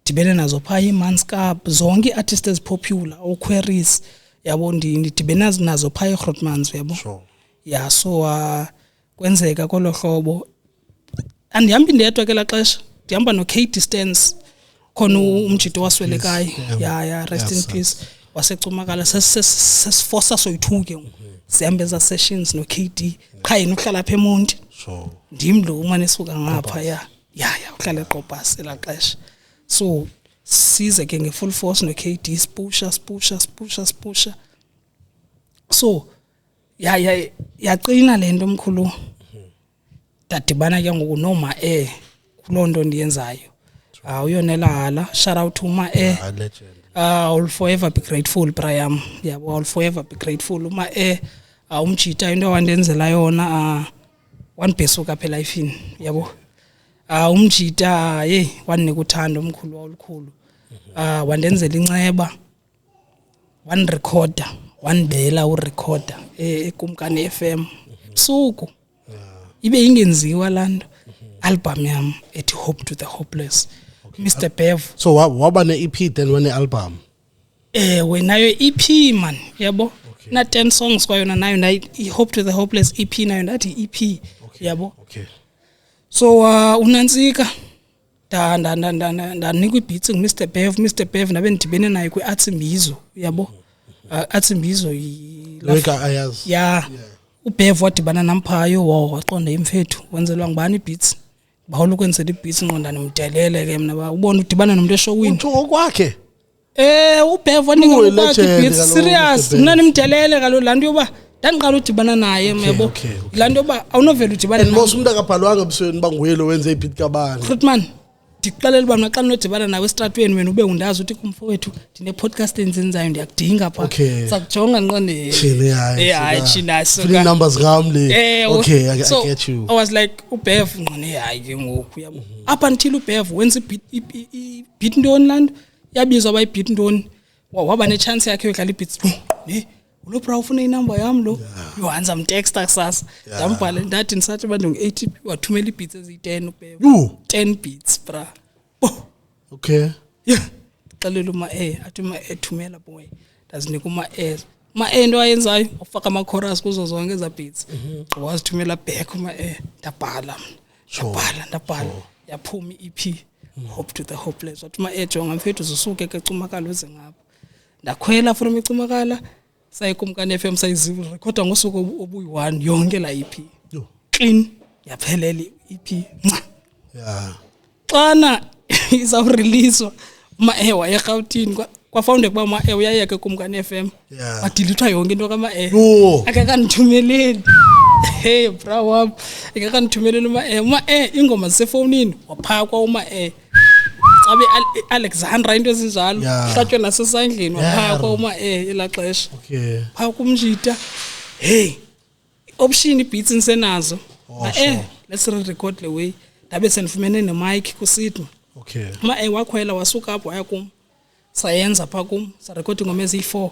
dibene nazo phaa i-Manscap zonke ii-artist ezipopular oQueries yabo ndidibene nazo phaa eGrootmans yabo ya so kwenzeka kolo hlobo andihambi ndedwa ke la xesha ndihamba no-K Distance khona umjito waswelekayo ya rest in peace waseCumakala sesifosa soyithuke sihambe eza sessions no-KD qha yena uhlala apha eMonti ndim lo umane suka ngapha ya uhlala eQobasi la xesha so size ke nge-full force no-KD spusha so yaqina le nto mkhulu dadibana ke ngoku noma kuloo nto ndiyenzayo uyonela hala shout out to uma I'll forever be grateful Brian yabo I'll forever be grateful uma umjita into wandenzela yona wanibhesuka phela lifeini yabo umjita wanika uthando omkhulu olukhulu wandenzela inceba wanrecorda wanibela urecorder ekumkani FM suku ibe ingenziwa lanto album yam ethi Hope to the Hopeless Mr Bev so waba ne-EP then one album wenayo EP man yabo na 10 songs kwayona nayo Hope to the Hopeless EP nayo ndathi EP yabo so unantsika ndanikwa ibeats nguMr Bev nabe ndibene naye kwi-Arts Mbizo yabo Arts Mbizo uBev wadibana namphayo waqonda imfethu wenzelwa ngubani ibeats bawula ukwenzela ibeats ngqondana umdelele ke mina ubona udibana nomuntu eshowini utho kwakhe uBev wanika ngokwakhe ibeats serious mina nimdelele kaloku lanto yoba ndandiqala udibana naye yebo lanto yoba awunovela udibana naye mos umuntu akabhalwanga ebusweni banguye lo wenze ibeat kabani Fruitman ndikuxelela uba mna xa ndinodibana nawe estratweni wena ube undazi uthi kumfowethu ndine-podcast enzenzayo ndiyakudinga phaa sakujonga nqonde chinaso numbers ngamle okay I get you I was like uBev nqone hayi ke ngoku yabo up until uBev wenza ibeat ntoni lanto yabizwa ba ibeat ntoni waba nechance yakhe yodlala ibeats lo bra ufuna inumber yam lo yohanza mtexta kusasa ndambhala ndathi ndisathi abantu nge-ATP wathumela ibeats eziyi-10 uBev 10 beats bra okay xelela uma athi uma thumela boy ndazinika uma into ayenzayo ufaka ama-chorus kuzo zonke eza beats wazithumela back uma ndabhala yaphuma i-EP Hope to the Hopeless wathi uma jonga mfethu zisuke ke Cumakala uze ngapha ndakhwela from iCumakala sayikumkani FM sayiziva recorda ngosuku obuyi-1 yonke la EP clean yaphelela EP xana izawureleaswa uma wayeGauteng kwafoundeka kuba uma uyayeke kumkani FM wadilithwa yonke into kama akakandithumeleli hey bra wam akakandithumeleli uma ingoma zisefowunini waphakwa uma abe Alexandra into ezinjalo hlatywe nasesandleni waphakwa uma ela xesha phakwa umjita hey option beats nisenazo let's record the way ndabe senifumene ne-mic kuSydney uma wakhwela wasuka apho waya kum sayenza phaa kum sarekhodi ingoma eziyi-4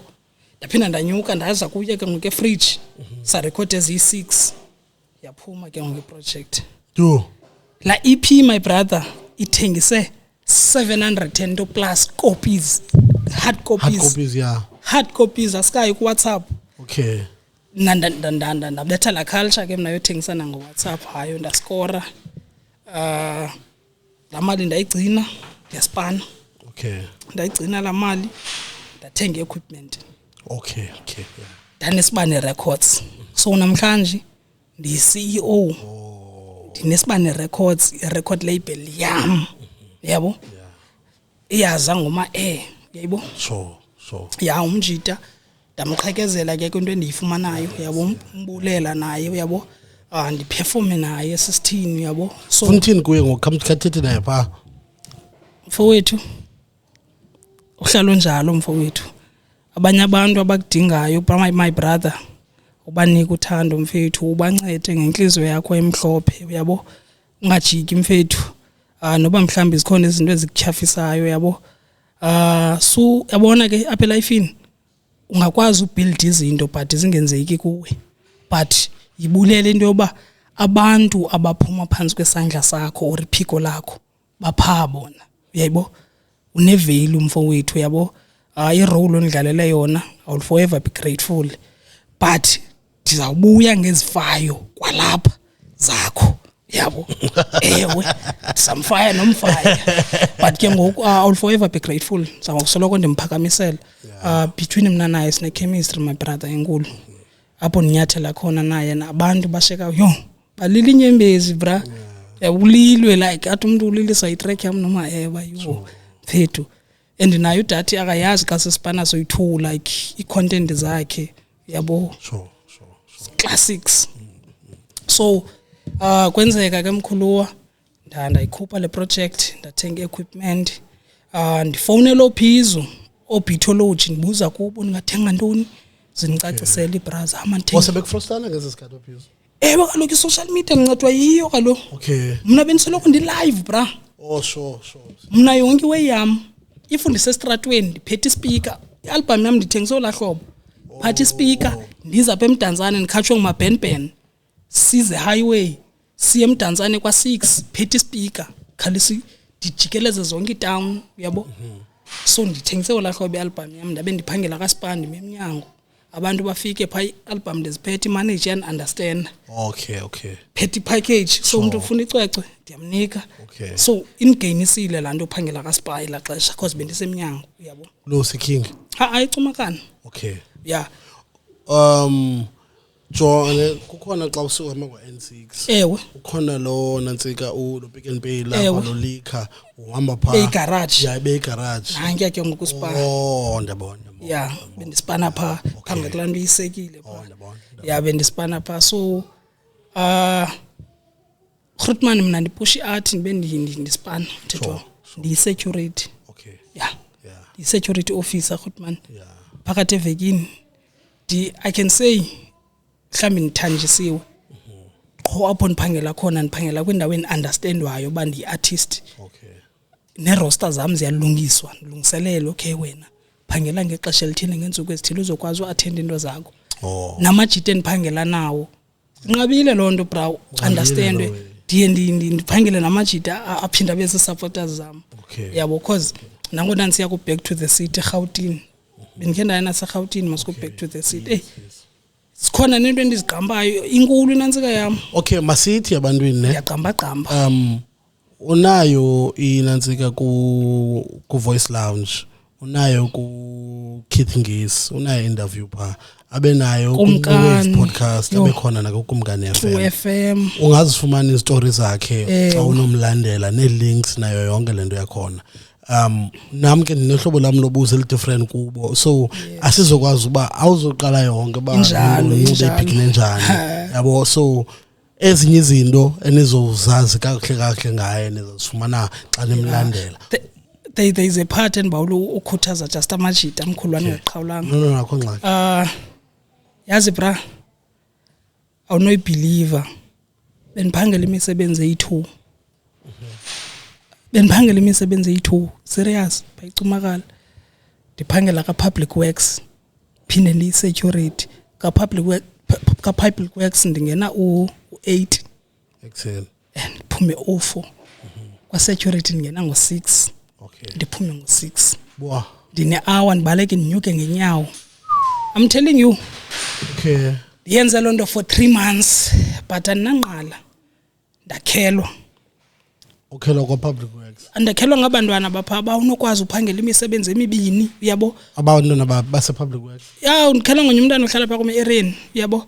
ndaphinda ndanyuka ndaza kuye ke ngoku efridge sarekhodi eziyi-6 yaphuma ke ngoku iproject la EP my brother ithengise 710 plus copies hard copies asikayi kuWhatsApp ndabetha la culture ke mna yothengisana ngoWhatsApp hayo ndaskora la mali ndayigcina ngespana ndayigcina la mali ndathenga equipment ndanesibane records so namhlanje ndi-CEO ndinesibane records i-record label yam yabo iyaza ngoma yayibo ya umjita ndamqhekezela ke kwinto endiyifumanayo yabo umbulela naye yabo ndiperforme naye esisithini yabo so uthini kuye ngokhamthathethi naye phaa mfowethu uhlalo njalo mfowethu abanye abantu abakudingayo my brother ubanika uthando mfethu, ubancede ngenhliziyo yakho emhlophe, uyabo, ungajiki mfethu. Noba mhlambi zikhona izinto ezikutyhafisayo, yabo. So yabona ke apha elifini ungakwazi ubuild izinto but zingenzeki kuwe, but yibulele into yoba abantu abaphuma phansi kwesandla sakho or iphiko lakho bapha bona, uyayibo, unevalue mfowethu, yabo. I-role onidlalele yona, I will forever be grateful, but ndizawubuya ngezifayo kwalapha zakho, yabo. Ewe samfaya nomfaya, but ke ngoku I will forever be grateful. Sangokusoloko ndimphakamisela between mina naye sine chemistry, my brother enkulu. Apho ninyathela khona naye nabantu basheka yo balile inyembezi bra, ulilwe like athi umuntu ulilisa itrack yam noma eba yo phethu. And nayo udati akayazi xa sesipana soyi2 like i-content zakhe, yabo. Sure. Classics. So kwenzeka ke mkhuluwa ndayikhupha le project, ndathenga equipment, ndifonela ophizo obithology, ndibuza kubo ningathenga ntoni, zinicacisela ibraza amanthenga. Wasebekufrostana ngezi sikhathi ophizo? Ewe kaloku i-social media ndincedwa yiyo kaloku. Okay. Mna bendisoloko ndi-live bra. Oh sure. Mna yonke iway yam ifundise estratweni, ndiphethe ispeaker, i-album yam ndithengise ola hlobo. Phatha ispeaker, ndiza apha eMdantsane ndikhatshwe ngumabhenbhen, size highway, siye eMdantsane kwa6, phethe ispeaker, khalisi ndijikeleze zonke itown, uyabo. So ndithengise ola hlobo i-album yam, ndabe ndiphangela kaSpandi emnyango. Abantu bafike pha i-album ndiziphethe, manager and understand. Okay. Phethe package, so umuntu ufuna icwecwe ndiyamnika. Okay. So ingainisile laa nto uphangela kaSpy la xesha because bendisemnyango, uyabo. Lo King. Ayicumakana. Okay. Yeah. John, kukhona xa usuhamba kwa-N6. Ewe. Ukhona lo nantsika lo Pick n Pay lapha lo Lika uhamba pha. Egarage. Yeah, begarage. Nangiya ke ngokuspa. Oh, ndiyabona. Yeah, bendispana pha phambi kula nto iyisekile pha. Yeah, bendispana pha. So Grootman mina ndipush art ndibe ndispana mthethwa. Ndi-security. Okay. Yeah. Di-security officer Grootman. Yeah. Phakathi evekini I can say mhlambi nithanjisiwe. Qho apho ndiphangela khona ndiphangela kwindawo endiunderstandwayo uba ndi-artist. Okay. Ne-roster zam ziyalungiswa, ndilungiselele okay wena phangela ngexesha elithile ngeentsuku ezithile uzokwazi uattend into zakho. Namajite endiphangela nawo nqabile loo nto bra, understand. Ndiye ndiphangele namajite aphinda bese supporters zam. Yabo cause nangona ndisiya ku back to the city eGauteng. Bendikhe ndayena seGauteng must go back to the city. Sikhona nento endiziqambayo inkulu inantsika yam. Okay, masithi abantwini ne. Yaqamba. Unayo inantsika ku Voice Lounge. Unayo ku Keith Ngesi, unayo interview pha. Abe nayo ku podcast abekhona na ku Kumkani FM. Ungazifumana istories zakhe xa unomlandela ne-links nayo yonke lento yakhona. Nami ke nehlobo lami lobuza different kubo, so asizokwazi uba awuzoqala yonke ba ubebhekile njani, yabo. So ezinye izinto enizozazi kakuhle ngaye nizofumana xa nimlandela. There is a part enibawulo ukhuthaza just amajita amkhulwane ngeqhawulanga. No nakho ngxaki. Yazi bra, awunoyibeliever beniphangela imisebenzi eyi2. Beniphangela imisebenzi eyi2 serious bayicumakala. Ndiphangela ka public works phinde ndi security ka public works ndingena u8 excel and phume u4 kwa security ndingena ngo6. Okay. Ndiphume ngo6. Bwa. Ndine hour ndibaleke ndinyuke ngenyawo. I'm telling you. Okay. Yenza lonto for 3 months but andinanqala. Ndakhelwa. Ukhelwa kwa public works. Andakhelwa ngabantwana bapha bawunokwazi uphangela imisebenzi emibini, uyabo. Abantwana base public works. Yeah, undikhelwa ngonye umntana ohlala pha kuma area, uyabo.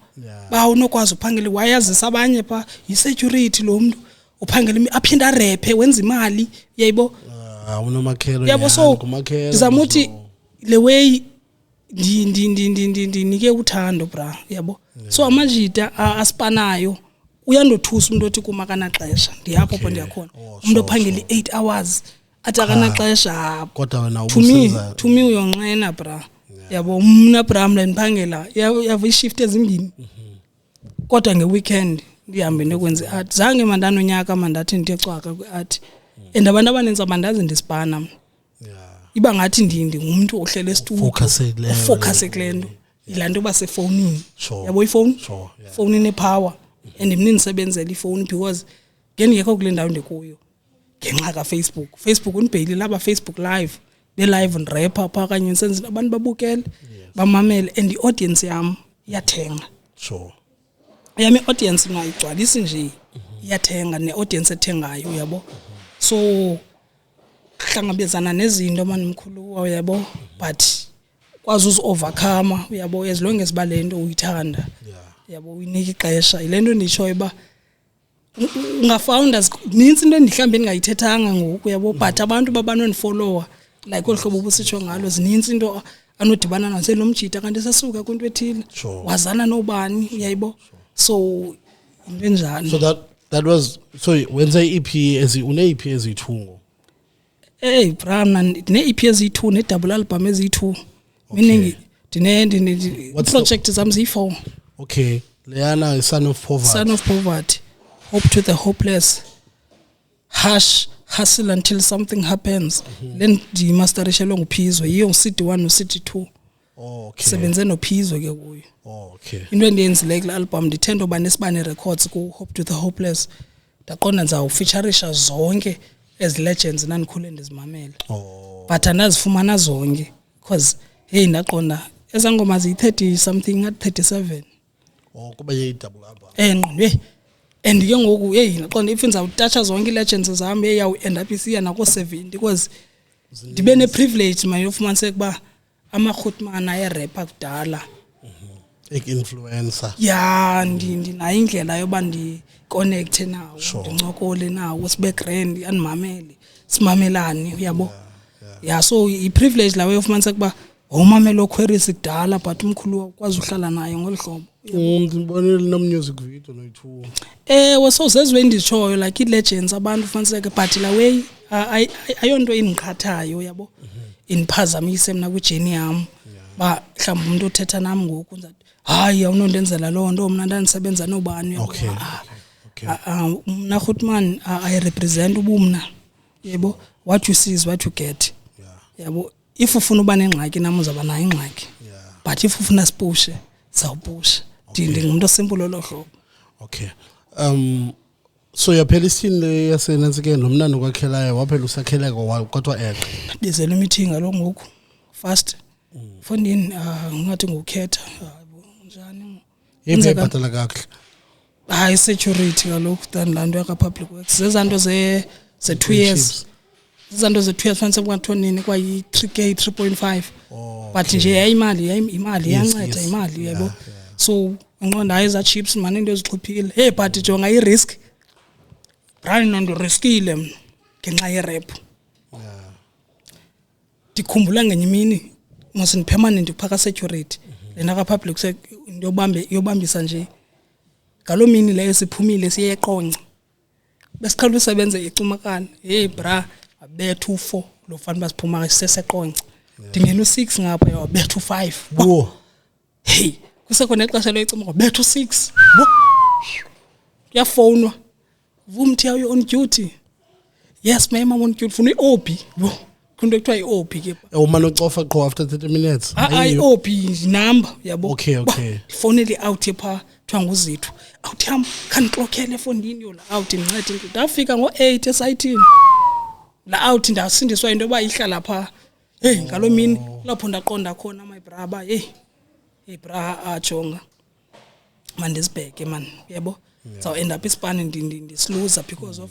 Bawunokwazi uphangela wayazisa abanye pha i-security lo muntu uphangela aphinda rephe wenza imali, uyayibo. Unomakhelo yabo. So ndizama uthi le way ndinike uthando bra, yabo. So amajita aspanayo uyandothusa umuntu othi kuma kanaxesha ndiyapho pho ndiyakhona. Umuntu ophangela 8 hours athi akanaxesha. Kodwa wena to me uyonqena bra. yabo mna Bramla ndiphangela yavo ishift ezimbini kodwa ngeweekend ndihambe ndikwenza iart zange mandanonyaka mandathi ndiyecwaka kwiart and abantu abaninzi abandazi ndisipana iba ngathi ndingumuntu ohlele estudio focus eklendo ilanto basefowunini yabo ifone phone ine power and imninisebenzela ifone because ngengekho kule ndawo ndikuyo ngenxa ka Facebook unibhayile laba Facebook live be live and rapper pha kanye senze abantu babukele bamamele and iaudience yami iyathenga yami audience ngayigcwalisi nje iyathenga neaudience ethengayo yabo so hlangabezana nezinto manimkhulu yabo but kwazi uzovercome uyabo as long as balento uyithanda yabo uyinika ixesha ilento ndishoyo ba ungafounders ninzi into endihlambe ndingayithethanga ngoku yabo but abantu babanonifollower like olhlobo ubusitsho ngalo zininzi into anodibana nazo lo mjita kanti sasuka kwinto ethile wazana nobani uyayibo so into enjani so that was so wenza iEP une EP ezithungo Bram ne EP ezi2 ne double album ezi2 meaning dine project zami zi4 okay leyana is Son of Poverty Hope to the Hopeless hustle until something happens then di masterishelwe nguPhizwe yiyo CD1 no CD2 okay sebenze noPhizwe ke kuyo okay into endiyenzile kule album ndithanda uba nesibane records ku Hope to the Hopeless ndaqonda nzawufeatureisha zonke as legends nanikhule ndizimamela but andazifumana zonke because hey ndaqonda ezangoma zi30 something ngathi 37 kuba ye double album ngqondwe and ke ngoku hey ndaqonda if ndizawutatsha zonke legends zami eyawu end up isiya nako 70 because ndibe ne privilege manje ufumaniseke ba amakhutman ayerapper kudala influencer ya ndinayo indlela yoba connect nawo ndincokole nawo sibe grand animamele simamelane uyabo ya so I privilege lawe ufumanisa kuba umamelo queries kudala but umkhulu ukwazi uhlala naye ngolihlobo ngibonile no music video no2 wasozezwe nditshoyo like legends abantu ufumaniseke but la way ayonto ingikhathayo uyabo iniphazamise mina kujeni yami ba mhlawumbe umuntu othetha nami ngoku nzathi hayi awunondenzela lo nto mina ndanisebenza nobani okay mna Khutman I represent ubumna yebo what you see is what you get yabo if ufuna uba nengxaki nami uzaba nayo ingxaki but if ufuna sipushe sawupusha ndingumuntu osimple lohlobo okay so yaphela isini yasenansi ke nomnandi kwakhelayo waphela usakheleka kodwa eqe bizela meeting lo ngoku fast fondini ngathi ngukhetha njani yebo bhatala kahle hayi security kalokhu than lanto yaka public works zezanto ze 2 years zizanto ze 2 years fanele kwathiwa nini kwa yi3k 3.5 but nje imali yanceda imali yebo so nqonda ayiza chips man into ezixhuphile hey but jonga I-risk Brian nondo riskile ngenxa ye-rap ndikhumbula ngenye imini mose permanent kuphaka security lena ka public yobambisa nje ngalo mini leyo siphumile siye eqonce besiqala usebenza icumakana hey bra abethu 4 lo fana basiphuma siseseqonce dingena u6 ngapha yabethu 5 wo hey kusekhona ixesha loyicuma bethu 6 wo yafonwa vumthi yayo on duty yes ma'am I'm on duty funa iOP wo kunto ekuthiwa iOP ke umane ucofa qho after 30 minutes iOP number yabo okay fonele out epha kuthiwa nguzithu out yam khaniclockele efondini yona out incede ndafika ngo8 esayithini la out ndasindiswa into yoba ihlala pha hey ngalo mini lapho ndaqonda khona my brother hey bra ajonga mandisibheke man yebo so end up ispan ndisluza because of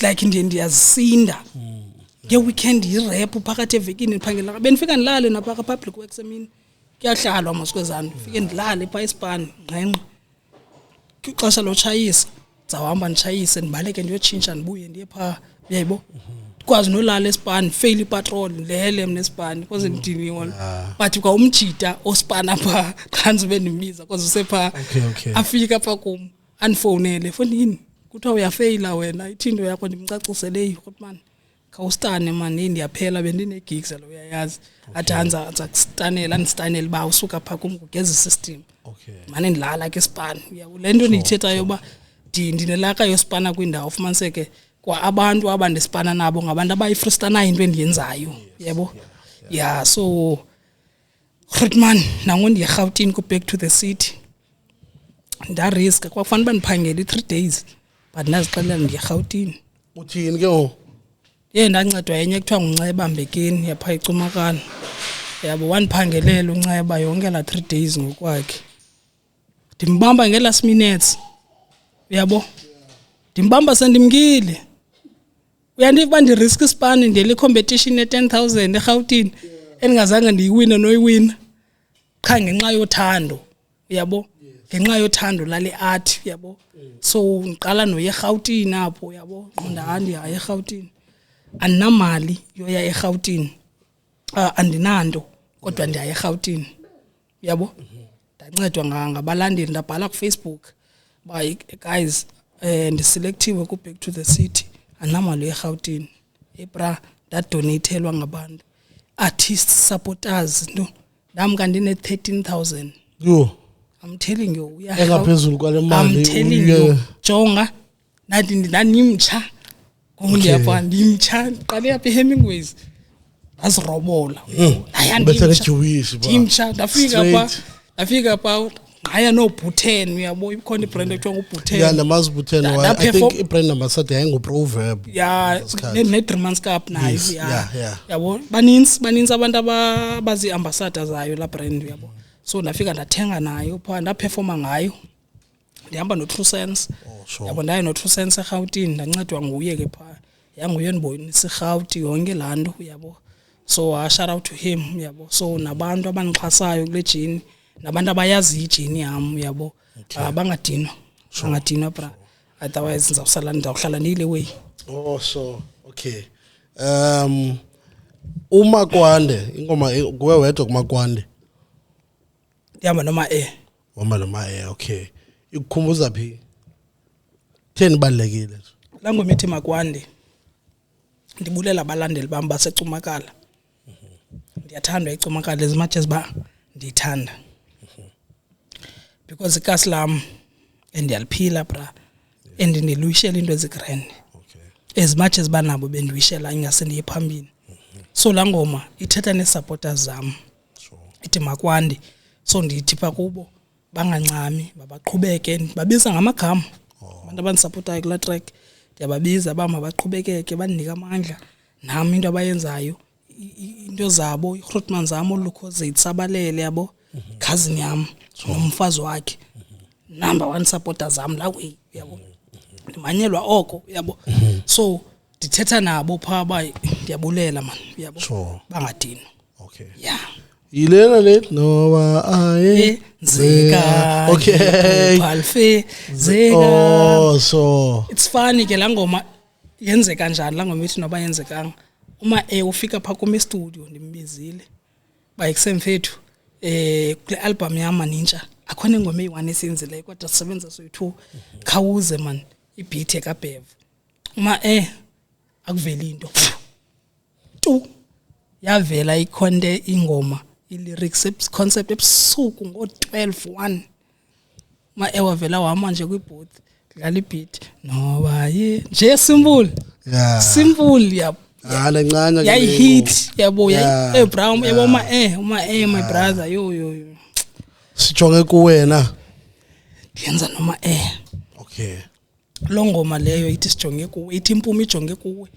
like ndiyazinda nge weekend irap phakathi evekini ndiphangela benifika ndilale napha public works emini kuyahlalwa masikwezana ufike ndilale pha ispan ngqenqe ixesha lochayisa zawuhamba nditshayise ndibaleke ndiyotshintsha ndibuye ndiye pha uyayibo kwazi nolala espan fail ipatrol lele mina espan because ndiniwe but kwa umjita ospan apha qhanzi benimiza because usepha afika pha kum anfonele fonini kuthiwa uyafaila wena ithindo yakho ndimcacisele ukuthi man khawustane mani ndiyaphela bendine gigs lo uyayazi athi hanza akustanela ndistanela ba usuka pha kumgugeza system mani ndilala ke span yabo lento ndithetha yoba ndinelaka yospana kwindawo ufumaniseke kwa abantu abandisipana nabo ngabantu abayifrustanayo into endiyenzayo yebo yeah so Grootman nango ndiye Gauteng go back to the city ndarisk kwakufanele bandiphangele 3 days but nazixelela ndiye Gauteng uthini ke ngo ndancedwa yenye kuthiwa nguNceba Mbekeni yapha icumakana yabo waniphangelela uNceba yonke la 3 days ngokwakhe ndimbamba ngelast minutes yabo ndimbamba sendimkile uyandiva ndirisk ispan ndele competition ye10,000 eGauteng engazange ndiyiwina noyiwina cha ngenxa yothando yabo ngenxa yothando lale art yabo so ngiqala noye eGauteng apho yabo qonda handi ya eGauteng andinamali yoya eGauteng andinando kodwa ndiya eGauteng yabo ndancedwa ngabalandeli ndabhala ku Facebook by guys ndiselective ku back to the city andinamali eGauteng ebra dadonatelwa ngabantu artist supporters no nami kanti ne 13,000 yo I'm telling you engaphezulu kwale mali I'm telling you jonga nathi ndimtsha ngiyapha ndimtsha qale yapha eHemingways azirobola betheke Jewish ba ndimtsha ndafika pa ngaya no Bhutan uyabo ikhona ibrand ekuthiwa nguBhutan yeah namazi Bhutan I think ibrand number sathi hayi Proverb yeah ne3 Cup nayo yeah yabo baninzi abantu abazi ambassadors zayo la brand yabo so ndafika ndathenga nayo pha ndaperforma ngayo ndihamba no True Sense yabo ndaye no True Sense eGauteng ndancedwa nguye ke pha yanguye ndibonisa iGauteng yonke lanto yabo so shout out to him yabo so nabantu abanixhasayo kule jini nabantu abayazi ijini yami yabo bangadinwa bra otherwise ndizawuhlala ndile way so okay uMakwande ingoma kuwe wedwa kuMakwande ndihamba noma okay ikukhumbuza phi theni balekile la ngoma ethi Makwande ndibulela abalandeli bami baseCumakala ndiyathanda iCumakala as much as ba ndithanda because ikasi lam endiyaliphila bra and ndiluyishela into ezigrand as much as banabo bendiwishela ingase ndiyiphambili so la ngoma ithetha nesupporters zami ithi Makwande so ndithi pha kubo bangancami babaqhubeke babiza ngamagama abantu abanisupportayo kula track ndiyababiza baqhubekeke bandinika amandla nami into abayenzayo into zabo iGrootman zami olukhoze itsabalele yabo cousin yami nomfazi wakhe number 1 supporter zami la way yabo ndimanyelwa oko yabo so ndithetha nabo pha ndiyabulela man yabo bangadini okay yeah ilena le noba ayenzeka okay palfe zeka so it's funny ke la ngoma yenzeka kanjani la ngoma ithi noba yenzekanga uma ufika pha kuma studio ndimbizile ba eksemfethu kule album yami ninja akhona ingoma eyi1 esenzile kodwa sisebenza so2 khawuze man ibeat ekaBev uma akuveli into tu yavela ikhonde ingoma lyrics concept ebusuku ngo12:1 ma ewavela wama nje kwibooth dlala ibeat noba nje simple yabo lencane yayi hit yabo yayi Brown yabo uma my brother yo sijonge kuwena ndiyenza noma okay lo ngoma leyo ithi sijonge kuwe ithi impumi ijonge kuwe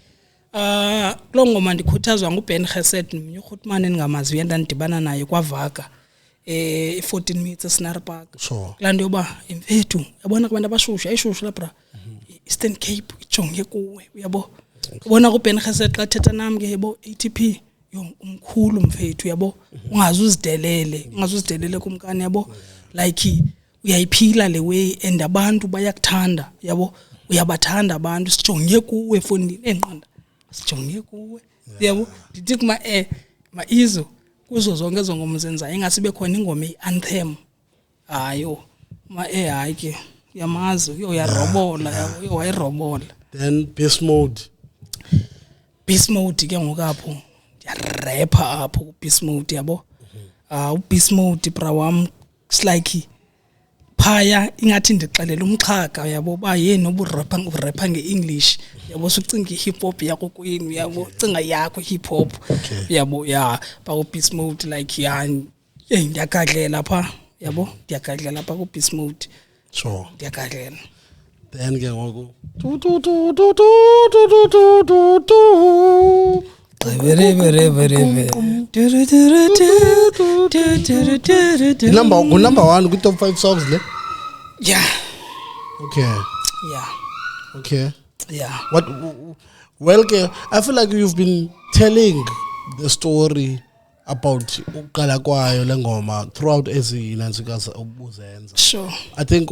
lo ngoma ndikhuthazwa nguBen Geset nomnye uGrootman engamazi uyandandibana naye kwaVaka 14 minutes eScenery Park lanto yoba imfethu yabona abantu abashushu ayishushu la bra Eastern Cape ijonge kuwe uyabo ubona kuBen Geset xa thetha nami ke yebo ATP yo umkhulu mfethu yabo ungazuzidelele kumkani yabo like uyayiphila le way and abantu bayakuthanda yabo uyabathanda abantu sijonge kuwe efondini enqanda sijonge kuwe yabo ndithi kuma maizo kuzo zonke ezongoma zenzayo ingasibe khona ingoma eanthem hayo hayi ke yamazi uyarobola yabo wayirobola then beast mode Beast Mode ke ngokapho ndiyarapha apho ku Beast Mode yabo u Beast Mode bra wam it's like phaya ingathi ndixelela umxhaga yabo ba yena oburapha ngeEnglish yabo sucinga ihip hop yakho kwini yabo cinga yakho hip hop yabo ba ku Beast Mode like ndiyakadlela pha yabo ndiyakadlela pha ku Beast Mode sure ndiyakadlela then ke ngoku number 1 ku top 5 songs le yeah okay what well ke I feel like you've been telling the story about uqala kwayo lengoma throughout ezinantsikazi obuzenza sure I think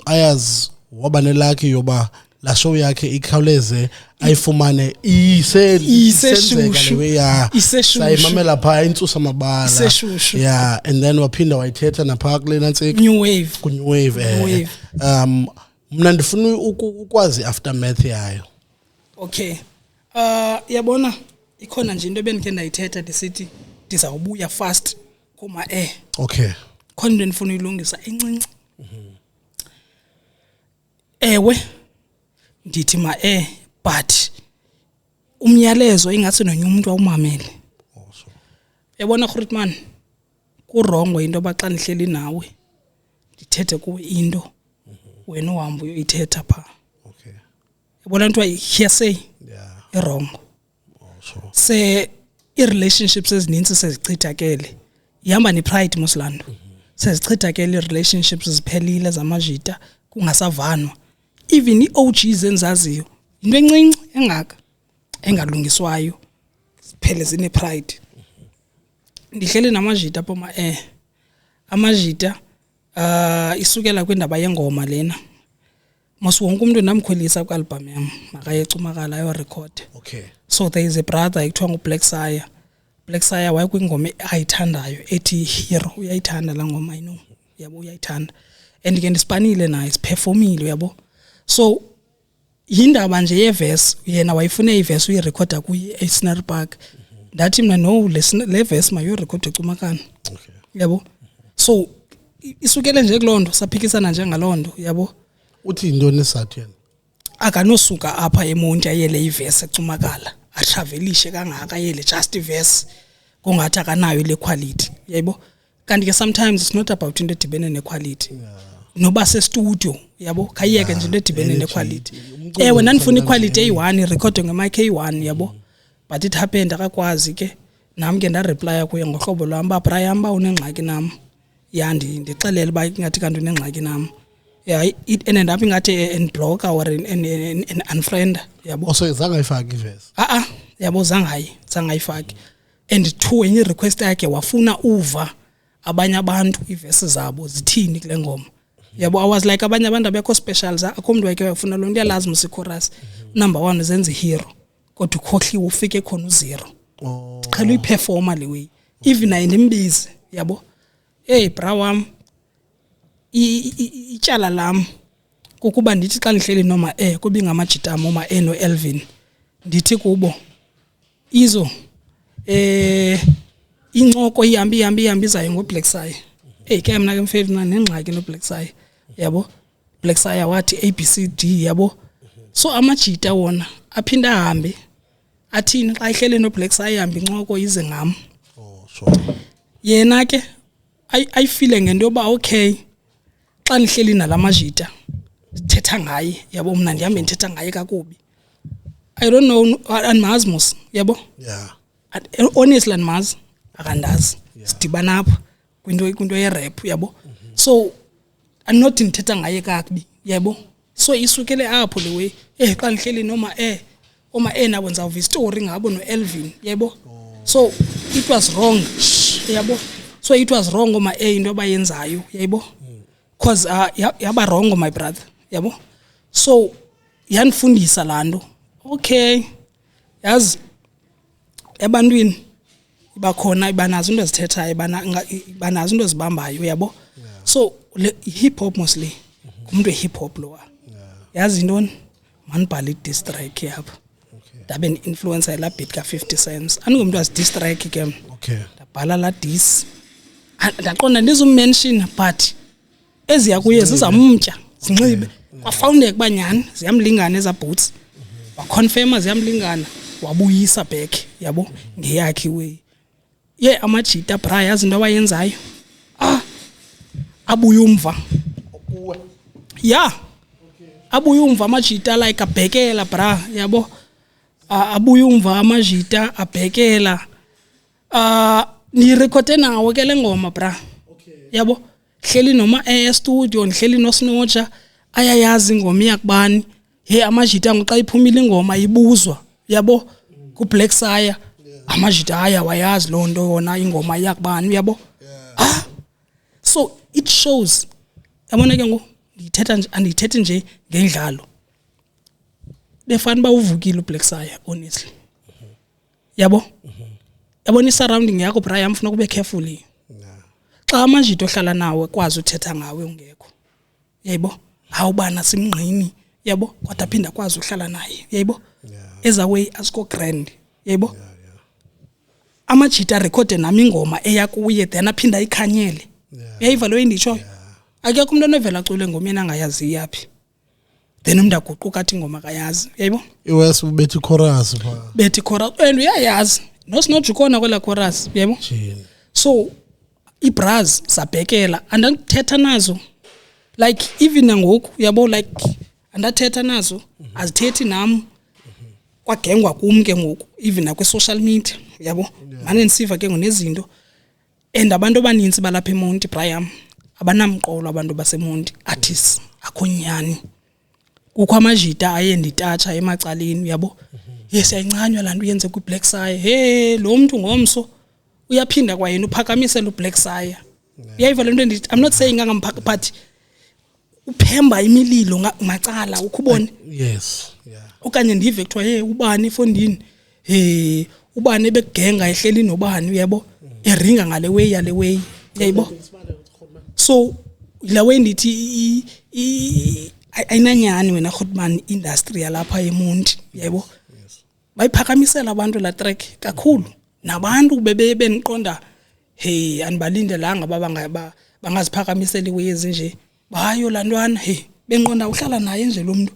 ayaz waba nelaki yoba la show yakhe ikhawuleze ayifumane isenzeka lewe sayimamela pha intsusa mabala yeah and then waphinda wayithetha napha kule nantsika new wave mna ndifuna ukwazi aftermath yayo okay yabona ikhona nje into ebendike ndayithetha ndisithi ndizawubuya fast kuma okay khona into endifuna uyilungisa encinci ewe ndithi but umyalezo ingase nonye umuntu awumamele yabona Grootman kurongo into abaxa nihleli nawe ndithethe kuwe into wena uhamba uyoyithetha pha okay yabona into hearsay erongo se i-relationships ezininzi sezichithakele ihamba nepride moslando sezichithakele i-relationships ziphelile zamajita kungasavanwa even i-OGs enzaziyo into encinci engaka engalungiswayo siphele zine pride ndihlele namajita apho amajita isukela kwindaba yengoma lena mase wonke umuntu ndamkhwelisa ku album yami makayecumakala ayo record okay so there is a brother ekuthiwa nguBlack Sire wayekwingoma ayithandayo ethi Hero uyayithanda la ngoma ino yabo uyayithanda and ke ndisipanile naye siperformile yabo so yindaba nje yeverse yena wayifune iverse uyirecorda kuyi Snare Park ndathi mina no le verse mayo record ecumakana okay yabo so isukele nje kulondo saphikisana nje ngalondo yabo uthi intoni esathu yena akanosuka apha eMonti ayele iverse ecumakala atravelishe kangaka yele just verse kongathi akanayo le quality yabo kanti ke sometimes it's not about into edibene ne quality noba se studio yabo khayeke nje into edibene ne quality ewe nandifuna iquality eyi1 record ngemic eyi1 yabo but it happened akakwazi ke nami ke nda reply kuye ngohlobo lwami ba Brian ba unengxaki nami ndixelele ba ingathi kanti unengxaki nami it ended up ingathi en block or en unfriend yabo also zange ayifaki iverse yabo zange ayifaki and two enye request yakhe wafuna uva abanye abantu iverse zabo zithini kule ngoma yabo I was like abanye abantu abekho specials akho umuntu wake wafuna lo nto yalazi musichorus number 1 zenze hero kodwa ukhohliwe ufike khona u0 qhela uyiperforma le way even ayindimbizi yabo bra wam ityala lam kukuba ndithi xa nihleli noma kuba ingamajita ama no Elvin ndithi kubo izo incoko ihambi izayo ngoBlack Sire ke mina ke mfethu nengxaki noBlack Sire yabo Black Sire wathi ABCD yabo so amajita wona aphinda ahambe athini xa ihlele noBlack Sire ihambi incoko ize ngam sure yena ke I feel ngento yoba okay xa nihleli nalamajita thetha ngaye yabo mina ndihambe ndithetha ngaye kakubi I don't know anmazmus yabo honestly anmaz akandazi sidibana apha kwinto yerap yabo so anothi ndithetha ngaye kakubi yabo so isukele apho le way xa nihleli noma oma nabo nzawuva istory ngabo noElvin yabo so it was wrong yabo so it was wrong oma into abayenzayo yabo cause yaba wrong my brother yabo so yanifundisa lanto okay yazi ebantwini ibakhona ibanazo into ezithethayo ibanazo into ezibambayo yabo so hip hop mostly umuntu hip hop lo yazi intoni manibhala i-diss track yapha ndabe ni-influencer la beat ka-50 cents andingumntu azidistrike ke Okay. ndabhala la dis ndaqonda ndizumenshina but eziya kuye zizamtya zinxibe kwafawundeka uba nyhani ziyamlingana eza boots waconfirma ziyamlingana wabuyisa back yabo ngeyakhe way ye amajita bra yazi into awayenzayo abuye umva abuye umva amajita like abhekela bra yabo abuye umva amajita abhekela ni rekhode nawo ke le ngoma bra yabo hleli noma studio ngihleli noSnoja ayayazi ingoma yakubani he amajita ngoxa iphumile ingoma ibuzwa yabo ku Black Saya amajita aya wayazi lonto yona ingoma yakubani yabo so it shows yabona ke ngo andithethe nje ngendlalo befana bawuvukile uBlack Saya honestly yabo yabona isurrounding yakho bra yamfuna kube careful xa amajita ohlala nawe kwazi uthetha ngawe ungekho yayibo awubana simngqini yabo kodwa phinda kwazi uhlala naye yayibo eza way asiko grand yayibo amajita record nami ingoma eyakuye then aphinda ikhanyele yayiva lo inditsho akekho umuntu onovela acule ngoma yena angayazi yaphi then umuntu aguquka athi ingoma akayazi yayibo iwes bethi chorus pha bethi chorus and uyayazi noSnoja khona kwela chorus yebo so ibras sabhekela andangithetha nazo like even ngoku yabo like andathetha nazo azithethi nami kwagengwa kum ke ngoku even nakwe social media yabo manje nisiva ke ngonezinto and abantu abaninzi balapha eMonti Brian abanamqolo abantu baseMonti artists akhonyani kukho amajita ayenditatsha emacaleni yabo yesiyayincanywa lanto yenze ku Black Saya hey lo muntu ngomso uyaphinda kwayena uphakamisela uBlack Saya uyayiva lento ndithi I'm not saying angamphaka but uphemba imililo macala ukubona yes okanye ndive kuthiwa hey ubani efondini hey ubani begenga ehleli nobani uyabo eringa ngale way yayibo so la way ndithi ayinanyani wena Goodman industry yalapha eMonti yayibo bayiphakamisela abantu la track kakhulu nabantu beniqonda hey anibalindelanga bangaziphakamisela iwezi nje bayo lantwana hey benqonda uhlala naye nje lo muntu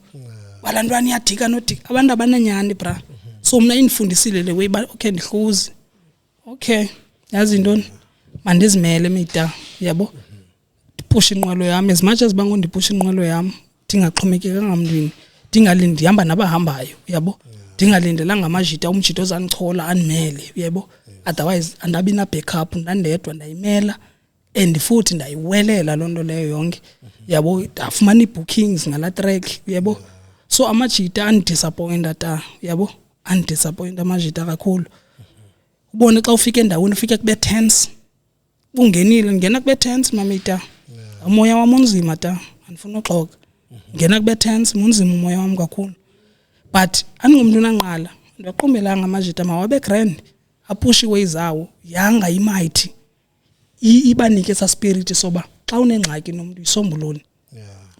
balantwana iyadika nodika abantu abananyani bra so mina indifundisile le way okay ndihluzi okay yazi intoni mandizimele mida yabo push inqwelo yami as much as bangondipusha inqwelo yami ndingaxhomekeka ngamntwini ndingalindi ndihamba nabahambayo yabo ndingalindelanga amajita umjita ozandichola animele yebo otherwise andabi na backup ndandedwa ndayimela and futhi ndayiwelela lonto leyo yonke yabo ndafumana ibookings ngala track yebo so amajita undisappoint yabo undisappoint amajita kakhulu ubone xa ufika endaweni ufike kube tense ungenile ngena kube tense mamita umoya wami unzima andifuna uxoka ngena kube tense munzima umoya wami kakhulu but andingumntu nanqala ndaqombelanga amajita mawabe grand apushe ways zawo yanga imighty ibanike sa spirit soba xa unengxaki nomuntu isombulule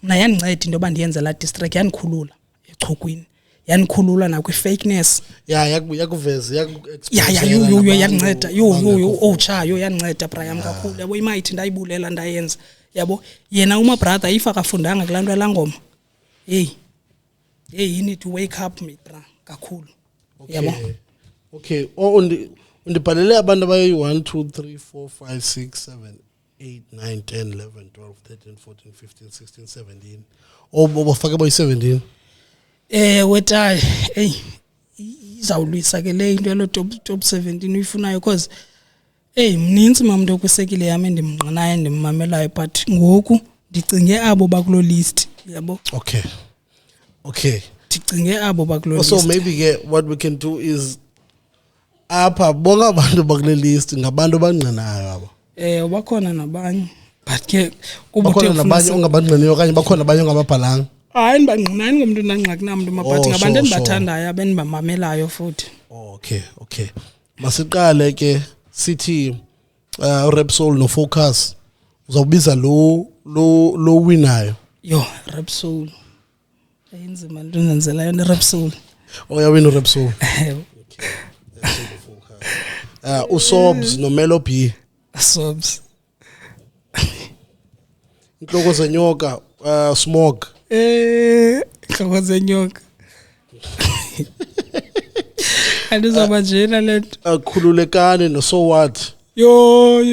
mina yandinceda into yoba ndiyenze la district yandikhulula echokwini yandikhulula na kwi fakeness yakuveza yandinceda yo chayo yandinceda Brian kakhulu yabo imighty ndayibulela ndayenza yabo yena uma brother ifa kafundanga kulanto yalangoma hey you need to wake up me bra kakhulu yabo okay undibhalele abantu abayi 1 2 3 4 5 6 7 8 9 10 11 12 13 14 15 16 17 obafake boy 17 weta hey izawulwisa ke le into yalo top 17 uyifunayo because hey mninzi mamuntu okusekile yami ndimnqanayo ndimmamelayo but ngoku ndicinge abo bakulo list yabo okay ndicinge abo bakulo list so maybe what we can do is apha bonke abantu bakule list ngabantu abanqanayo abo bakhona nabanye but ke kuba khona nabanye ongabangqiniyo okanye bakhona abanye ongababhalanga hayi ndibangqinani ngomuntu nangxaki namntu maphathi ngabantu endibathandayo abenibamamelayo futhi okay masiqale ke sithi Repsol no Focus uzawubiza lo winayo Repsol ayinzima into nenzela yona Repsol Oyawina Rap Soul. Usobs no Melo B. Sobs. Inhloko zenyoka Smog. Inhloko zenyoka. Andizaba njena lento. Khululekani no So What. Yo.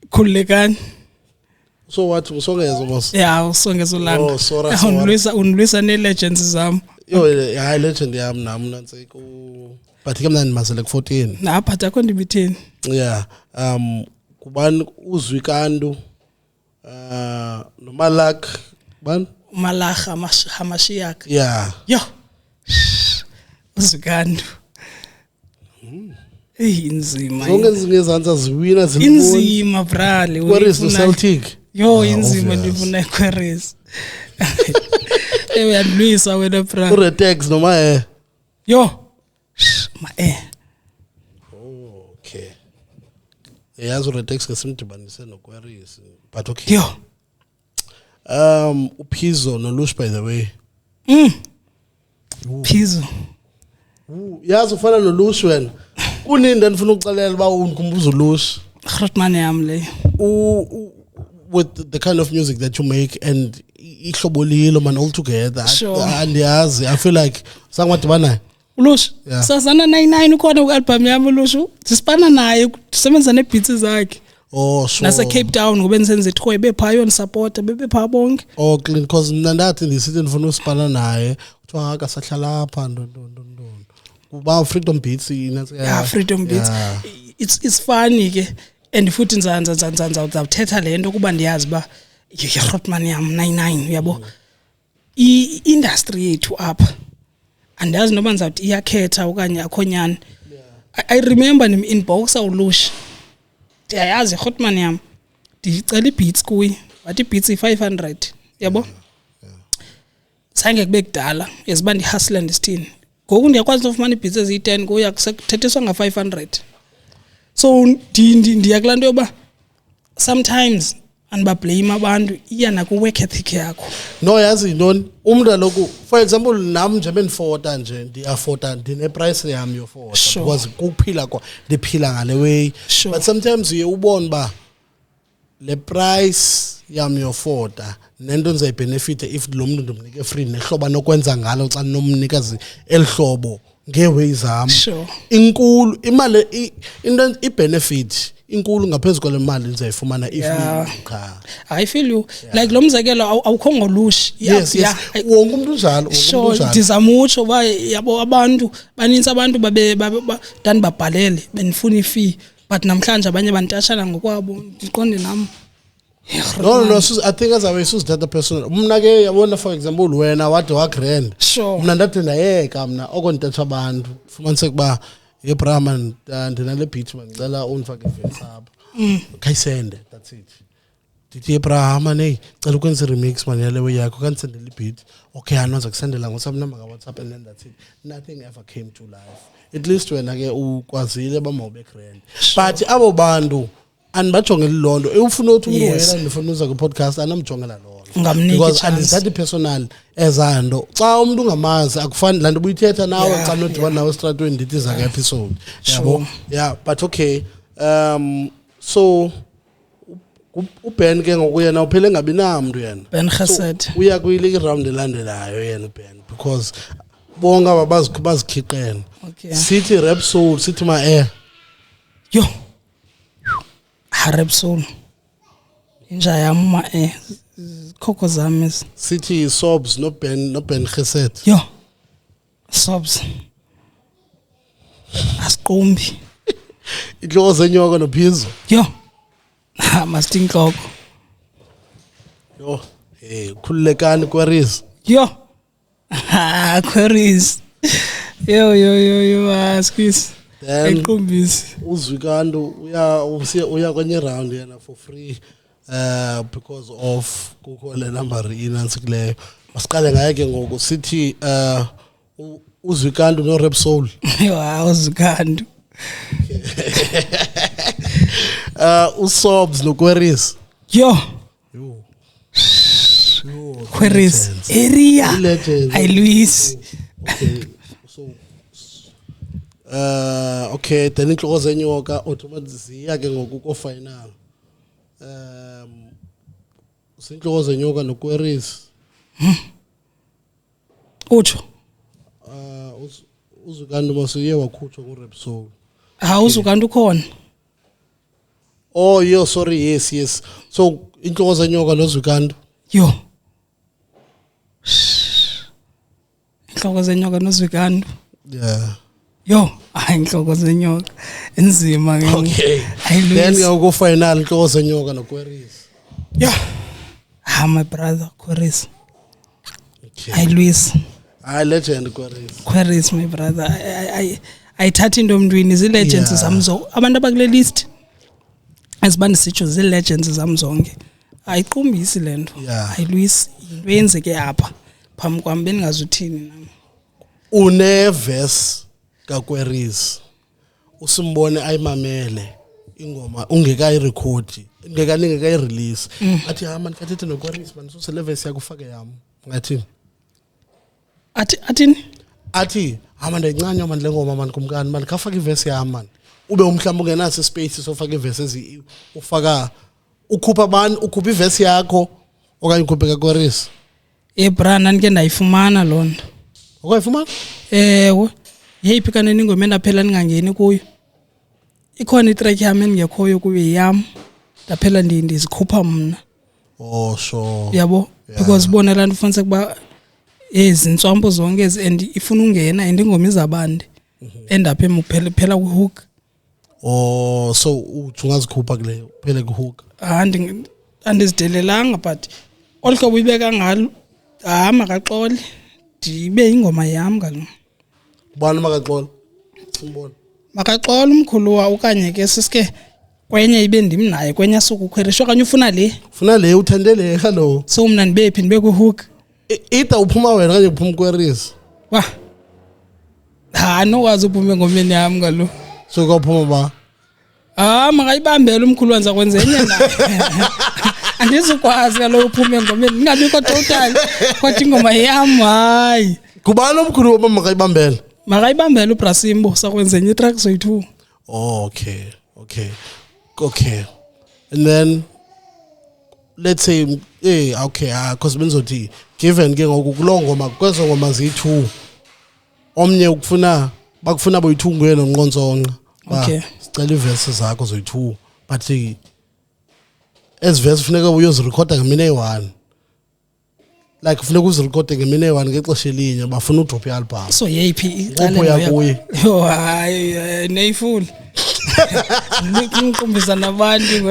Khululekani. So What usongeza boss. Yeah, usongeza ulanga. Oh, sorry. Unilwisa ne legends zami. Yo, hayi legend yami nami nansi ku but ke mna ndimasele ku 14. Napha takho ndibithini. Yeah. Kubani uzwikandu nomalak ban Malacha Hamashiach. yeah Yo. Uzikando. Inzima. zonke zingezansi ziwina Inzima brale. Where is the Celtic? Yo inzima ndifuna queries. Uyadlwisa wena bra. Uretex noma Yo. Ma okay. Yazi uretex ke simdibanise no queries but okay. Yo. Uphizo no Lush by the way. Phizo. Yazi ufana no Lush wena. Kunini ndifuna ukuxelela ba undikhumbuza uLush. Grootman yami le. With the kind of music that you make and ihlobolilo man all together. Sure. And yazi I feel like sangwadibana. Lush. Yeah. Sazana 99 ukhona ku album yami Lush. Sisipana naye sisebenza ne beats zakhe. Oh sure. Nase Cape Town ngobe nisenze ithwe bepha yon support bepha bonke. Oh clean cause nandathi ndisithi ndifuna usipana naye kuthiwa akasahlala lapha ndo kuba Freedom Beats inathi Yeah, Freedom Beats. Yeah. It's funny ke and futhi nzanza uzawuthetha lento kuba ndiyazi ba Grootman yam 99 uyabo. I-industry yethu apha andazi noba ndizawuthi iyakhetha okanye akhonyana. I remember nim inboxa uLush. Ndiyayazi Grootman yam. Ndicela ibeats kuyi. Wathi beats i500 yabo. Sange kube kudala yaziba ndihustle ndisithini. Ngoku ndiyakwazi ukufumana ibeats eziyi10 kuya kusethethiswa nga500. So ndiyakulanto yoba sometimes anibablame abantu iya naku work ethic yakho. No yazi noni umuntu lokhu for example nami nje bendifota nje ndiafota ndine price yami yofota Sure. because kuphila kwa ndiphila ngale way Sure. but sometimes uye ubone ba le price yami yofota nento ngizayibenefit if lo muntu ndimnike free nehloba nokwenza ngalo xa nomnikazi elihlobo ngeways zami Sure. inkulu imali into ibenefit inkulu ngaphezulu kwale mali nizayifumana if cha I feel you like lo mzekelo awukho ngolush. yes wonke umuntu njalo wonke Sure, umuntu njalo ndizamutsho ba yabo abantu baninzi abantu babhalele benifuna ifee but namhlanje abanye bantashana ngokwabo ndiqonde nami. no I think as I was that person mna ke yabona for example wena wade wa grand Sure. mna ndathi ndayeka mna okontetha abantu fumanise kuba yeBrahman ndinale beat ngicela unifake verse apha kayisende that's it ndithi yeBrahman hey cela ukwenza remix man yale way yakho kanisendele ibeat okay anonza kusendela ngoSub number ka WhatsApp and then that's it nothing ever came to life at least wena ke ukwazile bamawube grand but abo bantu anibajongela londo ufuna uthi uwena ndifuna uza ku podcast anamjongela londo Ngamniki because chance. andithathi personal ezando xa umuntu ungamazi akufani lanto ubuyithetha nawe Yeah, xa nodibana nawe estratweni ndithi za ke episode yabo Sure. yeah but okay so uBen ke ngokuyena uphele ngabi namntu yena Ben Geset. uya kuyile round elandelayo yena uBen because bonke abazikhiqene Okay. sithi Rap Soul sithi ma Yo. Rap Soul. Inja yami ma khokho zami. sithi Sobs no Ben Geset Yo. Sobs. Asiqombi. inhloko zenyoko noPhizo Yo. Mastinhloko. yo hey khululekani queries Yo. Queries. Yo, squeeze. Then- Eqombisi. uzwikantu uya kwenye round yena for free because of kukho le number inansikileyo masiqale ngaye ke ngoku sithi uzwikantu no Rap Soul Yo, awuzikandi. uSobs no Queries Yo. yo Aquarius Legends. area Legends. I Luis Okay. So okay, then inhloko zenyoka automatic ziya ke ngoku ko final. Sinhloko zenyoka noQueries. utsho Uzukandi masiye wakhutshwa ku Rap Soul. awuzukanti ukhona Oh, yo, sorry, yes. So inhloko zenyoka noZukandi. yo inhloko zenyoka nozwikando Yeah. yo hayi inhloko zenyoka enzima ke Okay. hayi Then Luis go final inhloko zenyoka noQueries. my brother Aquarius Okay. hayi Luis Legend Queries. Aquarius my brother ayithatha into emntwini zi-legends Yeah. zamzo abantu abakule list ezibani sitsho zi-legends zamzonke ayiqumbisi lento Yeah. hayi Luis into yenzeke apha phambi kwami beningazuthini nami Uneverse kaQueries. Usimbone ayimamele ingoma ungekayirecord, ningekayi-release. Athi man kathethe noQueries man so verse yakho ufake yami. Ngathini? athini Athi man ndincanywa man le ngoma man kumkani man khafaka iverse yami man. Ube umhlawumbe ungenaso space sofaka iverse ufaka ukhupha bani ukhupha iverse yakho okanye ukhuphe kaQueries. brana ndike ndayifumana loo nto Ukayifumana? ewe yeyiphi kanene ingoma endaphela ningangeni kuyo ikhona itrack yami engekhoyo kuyo yam ndaphela ndizikhupha mna Oh sure. yabo because bona lanto ufanele kuba izintswampo zonke and ifuna ungena and ingoma izabande endaphe phela kuhook Oh so ungazikhupha kule phela kuhook. andizidelelanga but olhlobo ibeka ngalo makaxole ndibe ingoma yam ngalo Ubani makaxola? Simbona. makaxole umkhuluwa okanye ke sisike kwenye ibe ndim naye kwenye asukukhwerisha okanye ufuna le Ufuna le uthendele hello. so mna ndibephi ndibe kuhook Ida uphuma wena kanje uphuma kuQueries. wa nokwazi uphume ngomeni yami ngalo So kwaphuma ba. makayibambele umkhulu wanza kwenza enye naye andizukwazi kaloku uphume ngomeni ngingabikho total kodwa ingoma yam hayi Kubani omkhulu waba makayibambele? makayibambele uBrasimbo sakwenza enye itrack soyi2 Oh okay. And then let's say okay because benzothi given ke ngoku kuloo ngoma kwezo ngoma ziyi2 omnye bakufuna boyi2 nguye noNqontsonqa. Okay. Sicela iverse zakho zoyi2 but verse funeka uyozirecorda ngemini eyi1 like funeka uzirecorde ngemini eyi1 ngexesha elinye bafuna udrop ialbum so yeyiphi Ngopho yakuye. yo hayi neyifuli ngiqumbisa nabantu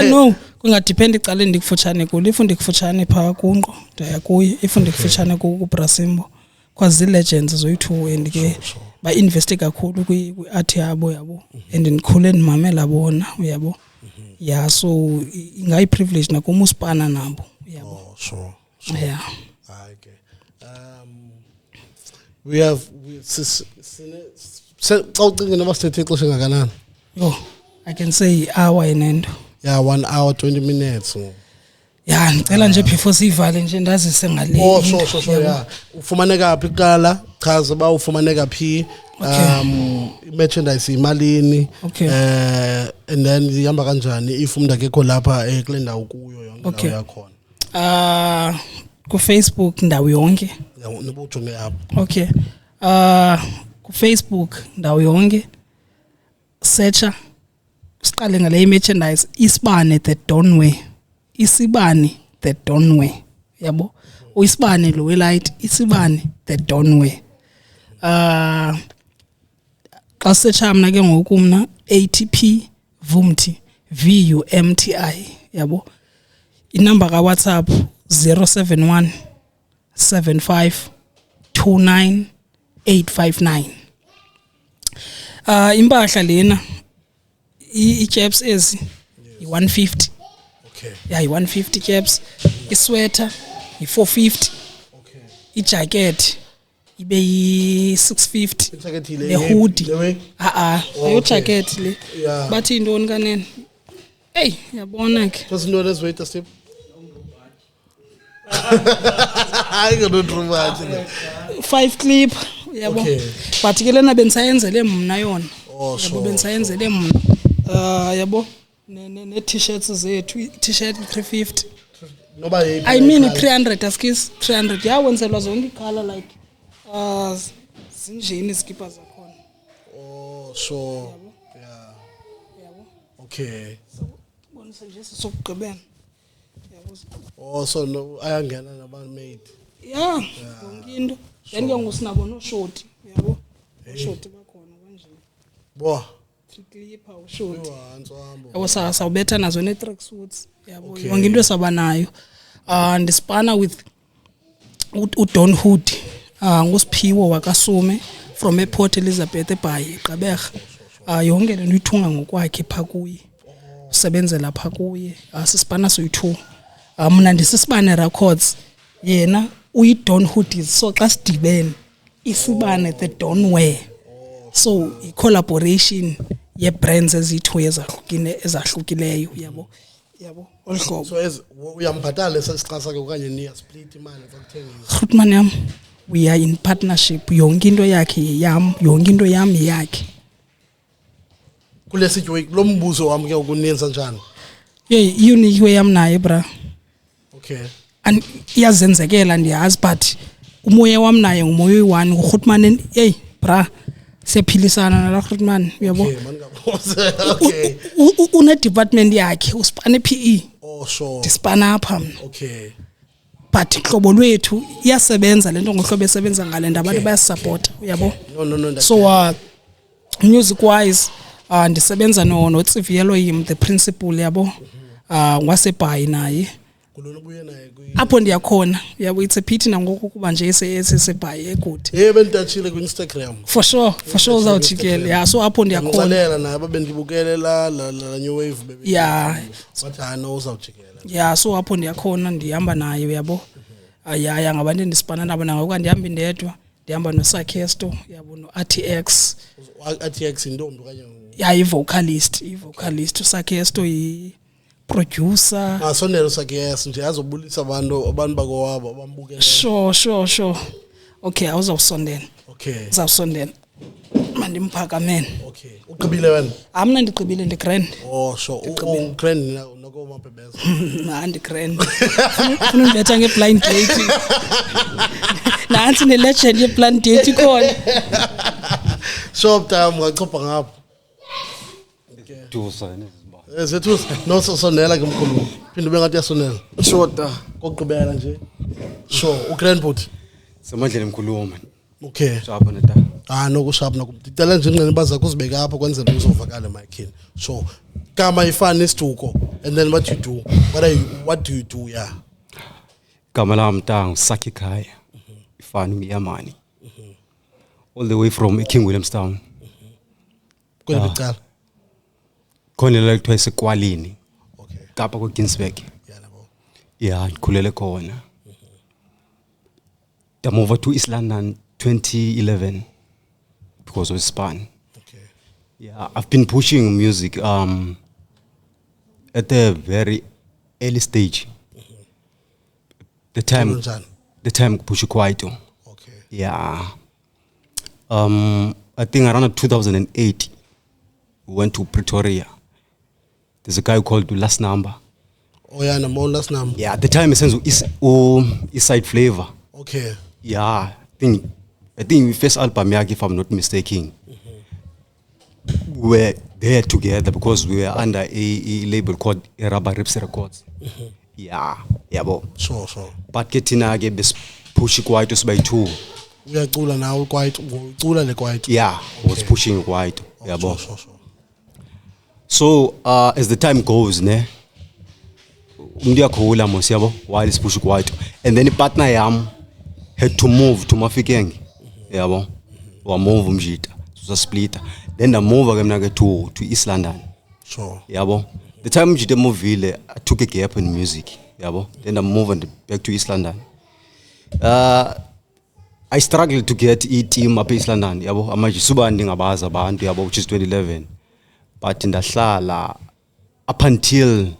no kungadepend icala ndikufutshane kulo if ndikufutshane pha kunqo ndayakuye if ndikufutshane kuBrasimbo because legends zoyi2 and ke ba invest kakhulu kwi-art yabo and ndikhule ndimamela bona uyabo yeah so ingayi privilege nakumu spana nabo uyabo Oh sure. yeah Okay. We have xa ucinga noba sithethe ixesha ngakanani? yo I can say hour enendo Yeah, 1 hour 20 minutes. yeah ngicela nje before sivale nje ndazise ngale Oh sure yeah. Ufumaneka phi iqala? Chaza ba ufumaneka phi? Merchandise imalini? Okay. And then ihamba kanjani if umuntu akekho lapha kule ndawo kuyo yonke Okay. ndawo yakhona? Ku Facebook ndawo yonke Nibujonge apha. okay ku Facebook ndawo yonke searcha siqale ngale merchandise Isibane the Donway Isibane the Donway yabo uIsibane lo welight Isibane the Donway xa searcha mina ke ngoku mina ATP Vumti VUMTI yabo inamba ka WhatsApp 071 75 29 859 impahla lena i-caps ezi i150 Okay. yeah i150 caps isweater i450 Okay. ijacket ibe yi650 Ijacket le le hoodie le way? ayo jacket le Yeah. bathi intoni kanene hey yabona ke Just know this wait a step. I got too much. 5 clip yabo Okay. but ke lena bensayenzele mina yona Oh, yabo sure, bensayenzele mina yabo ne t-shirts zethu t-shirt 350 Noba yiphi I mean na i-colour. 300 askis 300 yawenzelwa zonke icolor like zinjini izikipa zakhona Oh, sure. Yeah. yabo Okay. bonisa nje sokugqibela yabo Oh, so no, ayangena nabantu made. yeah yonke into then ke ngusinabo no short yabo short bakhona kanje Bo. clipper ushort Iwantswambo. yabo sawubetha nazo ne track suits yabo Okay. yonke into esaba nayo ndispana with uDon Hood ngusiphiwo wakasume from ePort Elizabeth eBhayi eGqeberha yonke lento uyithunga ngokwakhe pha kuye usebenze lapha kuye sisipana soyi2 mina ndisisibane records yena uyiDon Hood so xa sidibene isibane the Donware so i collaboration ye brands ezithu ezahlukileyo yabo olhlobo So uyambhatala lesixhasa ke okanye niya split imali xa kuthengisa. Grootman yam we are in partnership yonke into yakhe yam yonke into yam yakhe Kule sityo lo mbuzo wami ke ukuninza njani? unique way yam naye bra Okay. and iyazenzekela ndiyazi but umoya wam naye ngumoya oyi-1 nguGrootman bra siyaphilisana nala Grootman uyabo Okay, man ngabuze. Okay. une department yakhe usipane PE Oh, sure. disipana apha mna Okay. but ihlobo lwethu iyasebenza lento ngohlobo esebenza ngale nto abantu bayasupport uyabo No. so music wise ndisebenza no Tsivielo yim the principal yabo ngwaseBhayi naye kulona buye naye apho ndiyakhona yabo it's a pity nangoku kuba nje eseBhayi eGude benditachile ku Instagram. for sure uzawujikela yeah so apho ndiyakhona Ngixolela naye babendibukele la new wave baby. Yeah. But I know uzawujikela. yeah so apho ndiyakhona ndihamba naye uyabo ya ngabantu endisipana nabo nangoku ndihamba indedwa ndihamba noSakesto yabo noRTX RTX intombi kanye. yeah i-vocalist uSakesto producer Sonelo sakhe nje azobulisa abantu bakowabo abambukela. sure okay awuzawusondela Okay. uzawusondela mandimphakame Okay. Uqibile wena? amna ndigqibile ndigrand Oh, sure. Grand nako mapebeza. ndigrand funa undibetha ngeblind date nansi ne-legend ye-blind date khona Shop time ngachopha ngapha. Dusa nezimba. Zethu no sonela ke mkhulu. Phinde ube ngathi yasonela. Shota. Kokugqibela nje. Sure, uGrand Boot. Samandleni mkhulu man. Okay. Shapa neta. Nokushap ngicela nje ingqine baza kuzibeka apha kwenzela uzovakala emakhini. So, kama ifana isiduko and then what you do? What do you do? Yeah. Gama lami Mtangu Sakikhaya. Ifana uMyamani. All the way from King Williamstown. Kweli bicala. Khona la kuthiwa esekwalini. Okay. Kapa ko Ginsberg. Yeah labo. Yeah, ngikhulele khona. I moved over to East London 2011 because of Span. Okay. Yeah, I've been pushing music at a very early stage. The time push quite. Okay. Yeah. I think around 2008 we went to Pretoria. There's a guy called Last Number. Oh yeah, no last name. Yeah, at the time it says East Side Flavor. Okay. Yeah, I think first album yakhe, if I'm not mistaken. We were there together because we were under a label called Rubber Rips Records. Yeah, bo. Sure. But ketina ke bes push quite us by 2. Uyacula nawe quite ucula le quite. Yeah, was pushing quite. Yeah, bo. Sure. So as the time goes, ne, ndiyakhula mos yabo while is push quite, and then the partner yam had to move to Mafikeng. Yabo, wa move umjita, so split. Then I move again to East London. Sure. Yabo. The time umjita movile, I took a gap in music. Yabo. Then I moved back to East London. I struggled to get a team up East London. Yabo, amaji subandi ngabaza abantu yabo, which is 2011. But in the shala up until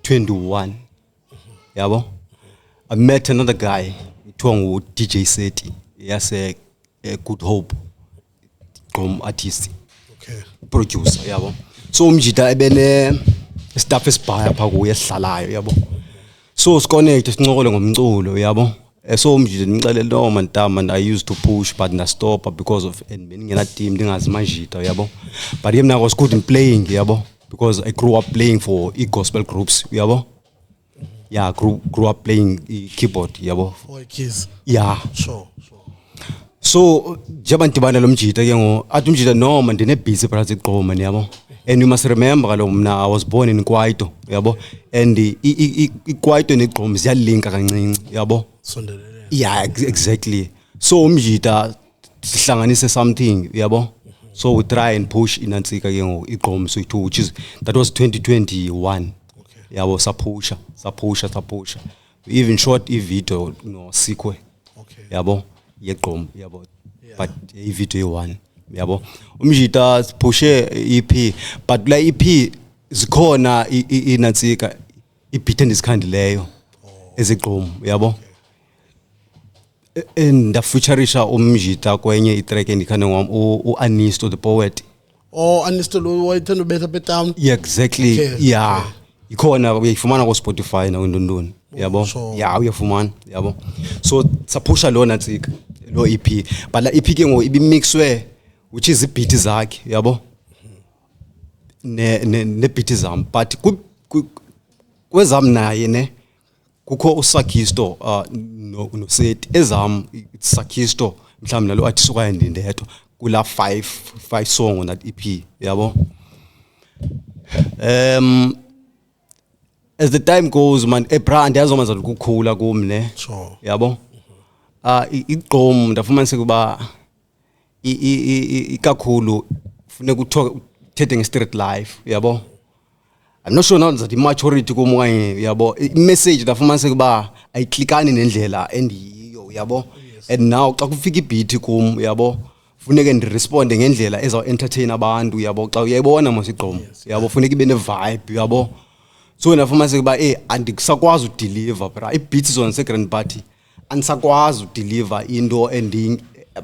21 yabo. I met another guy kuthiwa DJ Seti yase Good Hope artist producer yabo. So umjida ebene staff esibhaya pha kuye esihlalayo yabo. So siconnect sincokole ngomculo yabo. So umjida ngicela lo mantama and I used to push but na stop because of and ngena team ndingazi manjita yabo. But him I was good in playing yabo because I grew up playing for gospel groups yabo. Yeah, grew up playing keyboard yabo. For keys. Yeah. Sure. So jabantibana lo mjita ke ngo athi umjita no man ndine busy project Gqoma yabo. And you must remember I was born in Kwaito yabo, and Kwaito ne Gqoma ziyalinka kancinci yabo. Sondelelene. Yeah, exactly. So umjita sihlanganise something yabo. So we try and push inansika ke ngo iGqoma so which is that was 2021. Okay. Yabo sapusha. We even shot a video no sikwe. Okay. Yabo yeGqoma yabo. But a video one. Yabo umjita pushe EP but la EP zikhona inansika ibeat endisikhandileyo eziGqoma yabo. And featureisha umjita kwenye itrack endikhane ngam uAnisto the poet. Oh, Anisto lo wayithanda betha betam. Yeah, exactly. Okay. Yeah. Ikhona uyifumana ku Spotify na ndondoni yabo. Sure. Yeah, uyafumana yabo. So sapusha lona ntsika lo EP but la EP ke ngo ibi mixwe which is beat zakhe yabo. Ne beat zam but kwezam naye ne kukho uSakisto no Seti ezam Sakisto mhlawumbe nalo athi suka endindedwa kula 5 song on that EP yabo. As the time goes man ebrand yazomanza ukukhula kumi ne Sure. yabo. iGqoma ndafumanisa kuba ikakhulu funeka uthethe nge-street life yabo. I'm not sure now that the majority kumanye yabo message ndafumanisa kuba ayiklikani nendlela endiyiyo yabo. And now xa kufika ibeat kum yabo funeka ndiresponde ngendlela ezaw entertain abantu yabo xa uyayibona masiGqoma yabo funeka ibe ne vibe yabo. So ndafumanisa kuba andikusakwazi udeliver bra ibeats zona se-grand party anisakwazi udeliver into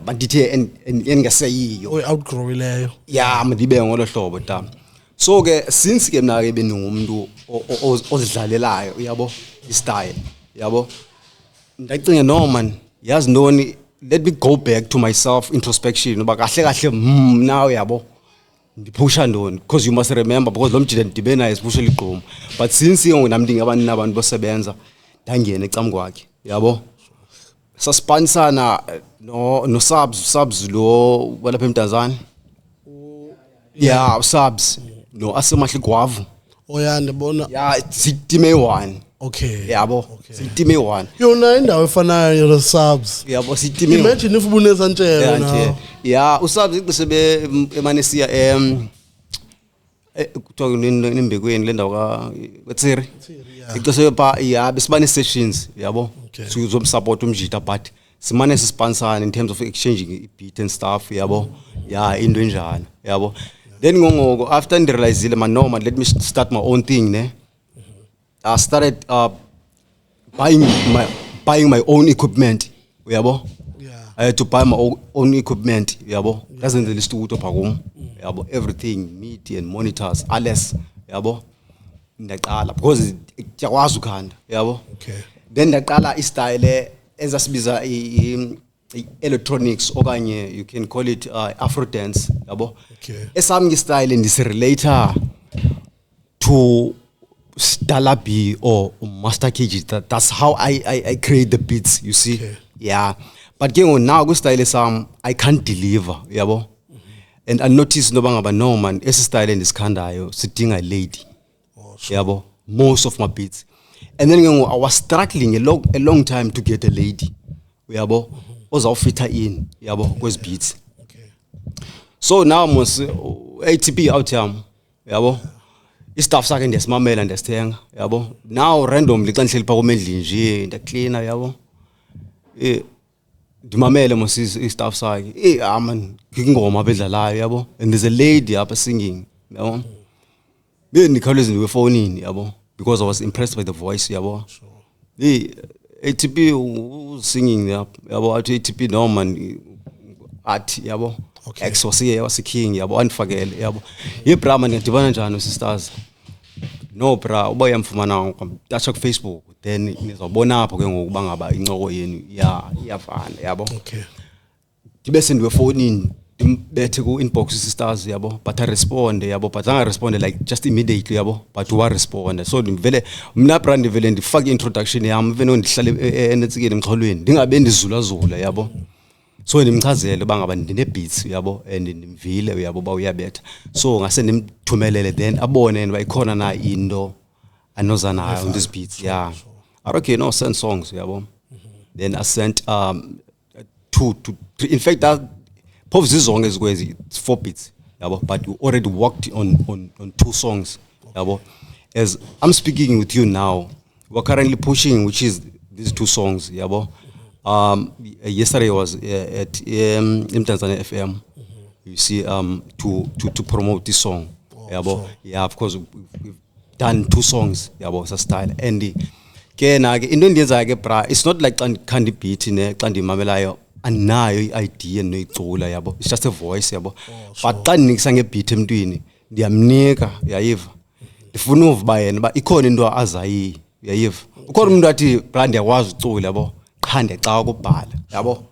bandithe engaseyiyo Outgrowileyo. yeah mandibe ngolo hlobo ta. So ke since ke mina ke beningumuntu ozidlalelayo yabo istyle yabo ndacinga no man yazi ntoni let me go back to myself introspection uba kahle now yabo ndiphusha ntoni because you must remember because lo mjida ndibe naye siphusha iGqoma but since nginamndinga abantu bosebenza ndangena ecam kwakhe yabo. Saspansana no subs lo walapha eMtazana. Yeah, subs no Asemahle Gwavu. Oh yeah, ndibona. Yeah, sitime one. Okay. Yabo. Sitime one. Yona indawo efanayo no subs. Yabo sitime. Imagine if ubuneza ntshelo na. Yeah, usubs ixesebe emanesiya kuthiwa nembekweni le ndawo kaTsiri. Ixesebe pha yeah besibane sessions yabo. Sizomsupport umjita but simane sisponsor in terms of exchanging ibeat and stuff yabo. Yeah, into enjalo yabo. Then ngongoko after I realized man no man let me start my own thing ne. I started buying my own equipment yabo. Yeah. I had to buy my own equipment yabo. Doesn't the list to phakum yabo everything media and monitors alles yabo. Ndaqala because yakwazi ukhanda yabo. Okay. Then ndaqala istyle ezasibiza electronics okanye you can call it Afro dance yabo. Okay. Esami style ndisirelator to Stala B or Master KG. That's how I create the beats, you see. Okay. Yeah. But now go style some I can't deliver yabo. And I noticed no man esi style in this kandayo sitting a lady. Oh, sure. Yabo. Most of my beats. And then I was struggling a long time to get a lady. Yabo. Oza fit her in yabo those beats. Okay. So now mos ATP out here yabo. Istaff sakhe ndiyasimamela ndiyasithenga yabo. Now randomly xa ndihleli pha komendli nje ndiyacleana yabo. Ndimamele mos istaff sakhe. Man ingoma bedlalayo yabo. And there's a lady apha singing yabo. Bendikhawuleza ndiwe efonini yabo. because I was impressed by the voice, yabo. The ATP singing, yabo. At ATP Norman, at yabo. Okay. Ex was here, was a king, yabo. Unforget, yabo. Ye Brahman and Tibanajano sisters. No, bra, boy, I'm from now. That's on Facebook. Then is a bonap going bangaba in no way. Yeah, fine, yabo. Okay. The best in the phone in. Better go inbox sisters yabo, but I respond yabo, but I respond like just immediately yabo, but I respond. So the vele mna brand vele in the fuck introduction yam even on dihlale enetsike emxholweni ndingabe ndizula yabo. So ndimchazele bangaba ndine beats yabo and ndimvile yabo ba uyabetha. So ngase ndimthumelele then abone and bayikhona na into anoza nayo on this beats. Yeah. Okay, no send songs yabo. Then I sent 2 to 3, in fact that Pov's song is where it's 4 beats, yabo, but we already worked on 2 songs, yabo. As I'm speaking with you now, we're currently pushing, which is these 2 songs, yabo. Yesterday I was at Tanzania FM, you see, to promote this song, yabo. Sure. Yeah, of course we've done 2 songs, yabo, it's a style. And it's not like candy beat in there, candy mamelayo. Anayo idea noyicula yabo, it's just a voice yabo. But xa ndinikisa ngebeat emntwini ndiyamnika uyayiva ndifuna uvuba yena ba ikhona into azayi uyayiva ukhona umuntu athi brand yakwazi ucula yabo qha ndexa ukubhala yabo.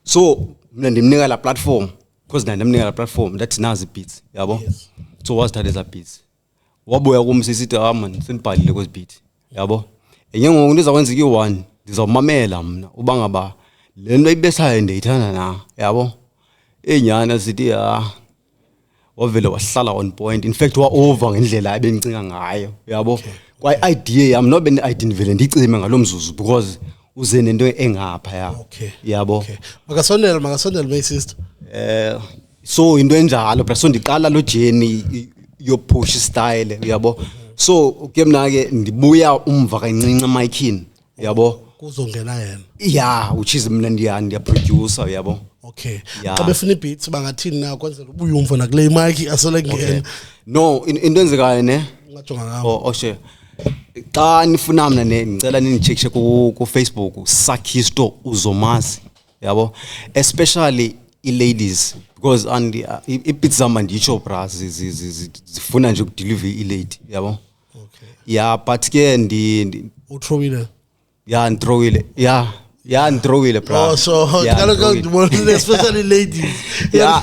So mina ndimnika la platform because ndimnika la platform that nazi beats yabo. So wasithatha eza beats wabuya kumsisithi man sendibhalile kwezi beat yabo enye ngoku ndizakwenza i1 ndizawumamela mna uba ngaba lento ibesayo ndiyithanda na yabo enyana sithi wavele wahlala on point, in fact wa over ngendlela ebengicinga ngayo yabo. Kwa idea yami no ben idea ndivele ndicime ngalomzuzu because uze nento engapha ya yabo. Makasondela my sister. So into enjalo bra, so ndiqala lo journey yo push style yabo. So ke mina ke ndibuya umva kancinci micini yabo kuzongena yena. Yeah, which is mina ndiya producer yabo. Okay. Xa befuna beats bangathini na kwenzela ubuye umva na kule mic asole ngena. No, into enzekayo ne ngajonga ngawo. Oh she. Xa nifuna mina ne ngicela nicheckishe ku Facebook Sakisto Uzomazi yabo, especially ladies because and beats zama nditsho bra zifuna nje ukudeliver lady yabo. Okay. Yeah, but ke ndi uthowile. Yeah, and throw it. Yeah, and throw it, bro. Oh, so especially ladies. Yeah.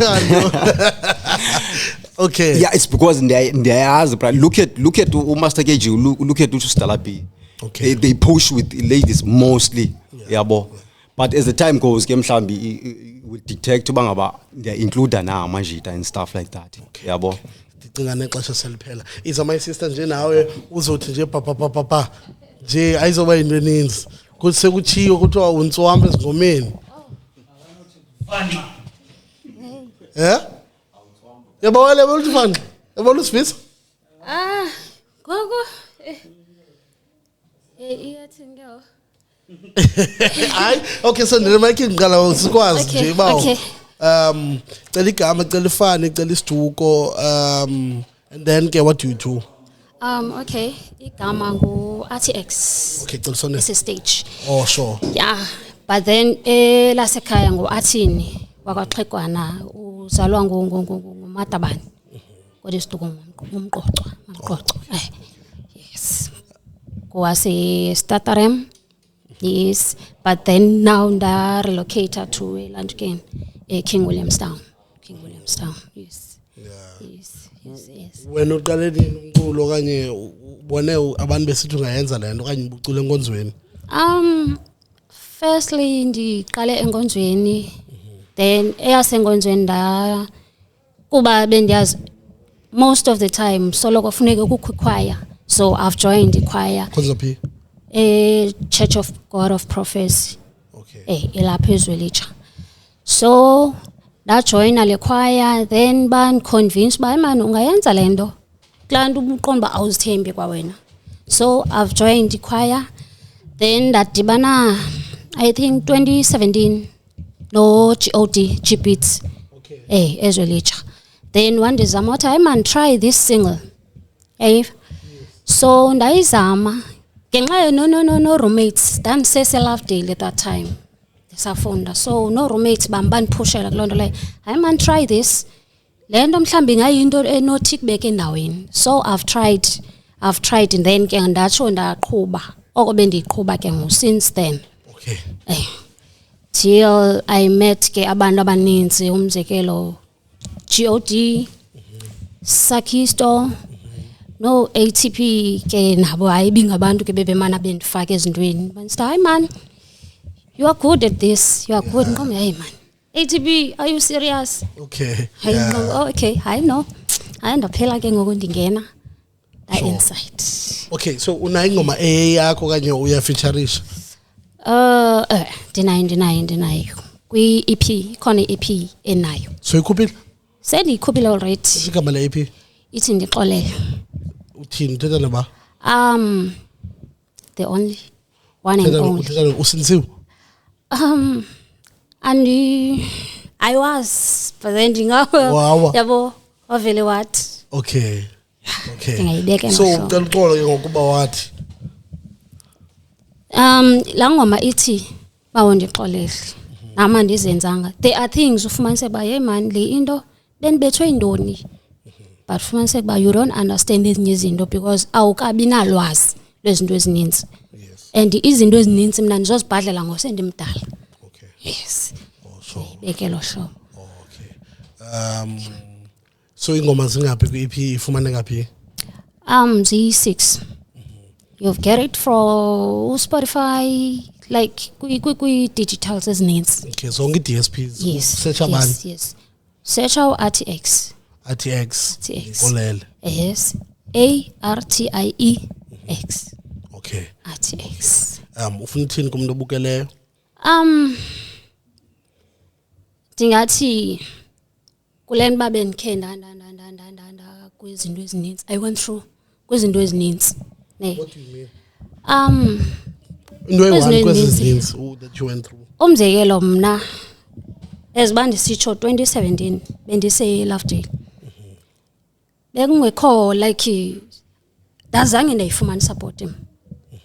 Okay. Yeah, it's because in their eyes, bro. Look at Master KG. Look at Stalapi. Okay. They push with ladies mostly. Yeah, but as the time goes, game Shambi will detect to bangaba. They include na majita and stuff like that. Yeah, bo. Ndinga nexesha seliphela. Is my sister nje nawe uzothi nje papa. Je ayizoba into eninzi kuthi sekuchiyo kuthiwa uNtswambe ezingomeni. Yabawale bolufana yabona usifisa gogo iyathi ngeo. Hayi okay, so ndile mic ngiqala sikwazi nje bawo cela igama cela ifani cela isiduko and then ke what do you do? Okay, igama ngu RTX. Okay, Tilsone. It's a stage. Oh, sure. Yeah, but then lasekhaya ngu Athini wakwaXhegwana uzalwa nguMatabane. Kodesiduko ngumqoqo. Yes. Kwase Statarem. Yes, but then now nda relocated to Landkin, King Williamstown. Yes. Yes. Wena uqale nini umculo kanye ubone abantu besithi ungayenza lento kanye ubucule enkonzweni? Firstly ndiqale enkonzweni, then eyasenkonzweni nda kuba bendiyazi most of the time solo kufuneka kukho choir, so I've joined the choir. Khonza phi? Church of God of Prophecy. Okay. Elapha eZwelitsha. So that join le choir, then ban convinced by man ungayenza lento. Klantu umqondo ba awuzithembi kwa wena. So I've joined the choir. Then that dibana I think 2017 no GOD G-Beats. Okay. EZwelitsha. Then one day Zamota man try this single. Yes. So ndayizama ngenxa no roommates ndandisese Lovedale at that time ndisafunda so no roommates bambandiphushela kuloo nto leyo hayi man try this le nto mhlawumbi ingayinto enothi kubeke endaweni so I've tried and then ke ndatsho ndaqhuba oko bendiyiqhuba ke since then Okay. till I met ke abantu abaninzi umzekelo GOD Sakisto no ATP ke nabo hayibi ngabantu ke bebemana bendifaka ezintweni bandithi hayi man you are good at this you are good ngom hey man ATP are you serious Okay. hayi oh okay hayi no hayi ndaphela ke ngoku ndingena inside Okay, so una ingoma yakho kanye uyafeaturisha. Dinayo kwi EP khona EP enayo So ikhuphile sendiyikhupile already igama le EP ithi ndixolele uthini uthetha naba? the only one and only Uthetha usinziwe. and I was but then Wow. yabo wavele wathi Okay. Okay. Ndingayibeka So emahlombe. ucela uxolo ke ngokuba wathi la ngoma ithi bawo ndixolele nama ndizenzanga there are things ufumanise ba hey man le into benibethwe indoni but ufumanise ba you don't understand ezinye izinto because awukabi nalwazi lwezinto ezininzi yes. and izinto ezininzi mina ndizozibhadlela ngosendimdala Okay. yes So bekelo hlobo okay. So ingoma zingaphi ku EP ifumane ngaphi? Z6 you've get it from Spotify like kwi digitals ezininzi Okay, so ngi DSPs yes search abani? yes search our RTX RTX. RTX. Ngolele. yes ARTIEX Okay. RTX Ufuna uthini kumuntu obukeleyo? ndingathi kuleni babe ndikhe kwizinto ezininzi I went through kwizinto ezininzi ne What do you mean? Into eyi-one kwezi ezininzi that you went through. umzekelo mna eziba ndisitsho 2017 bendise Lovedale bekungekho like ndazange ndayifumana support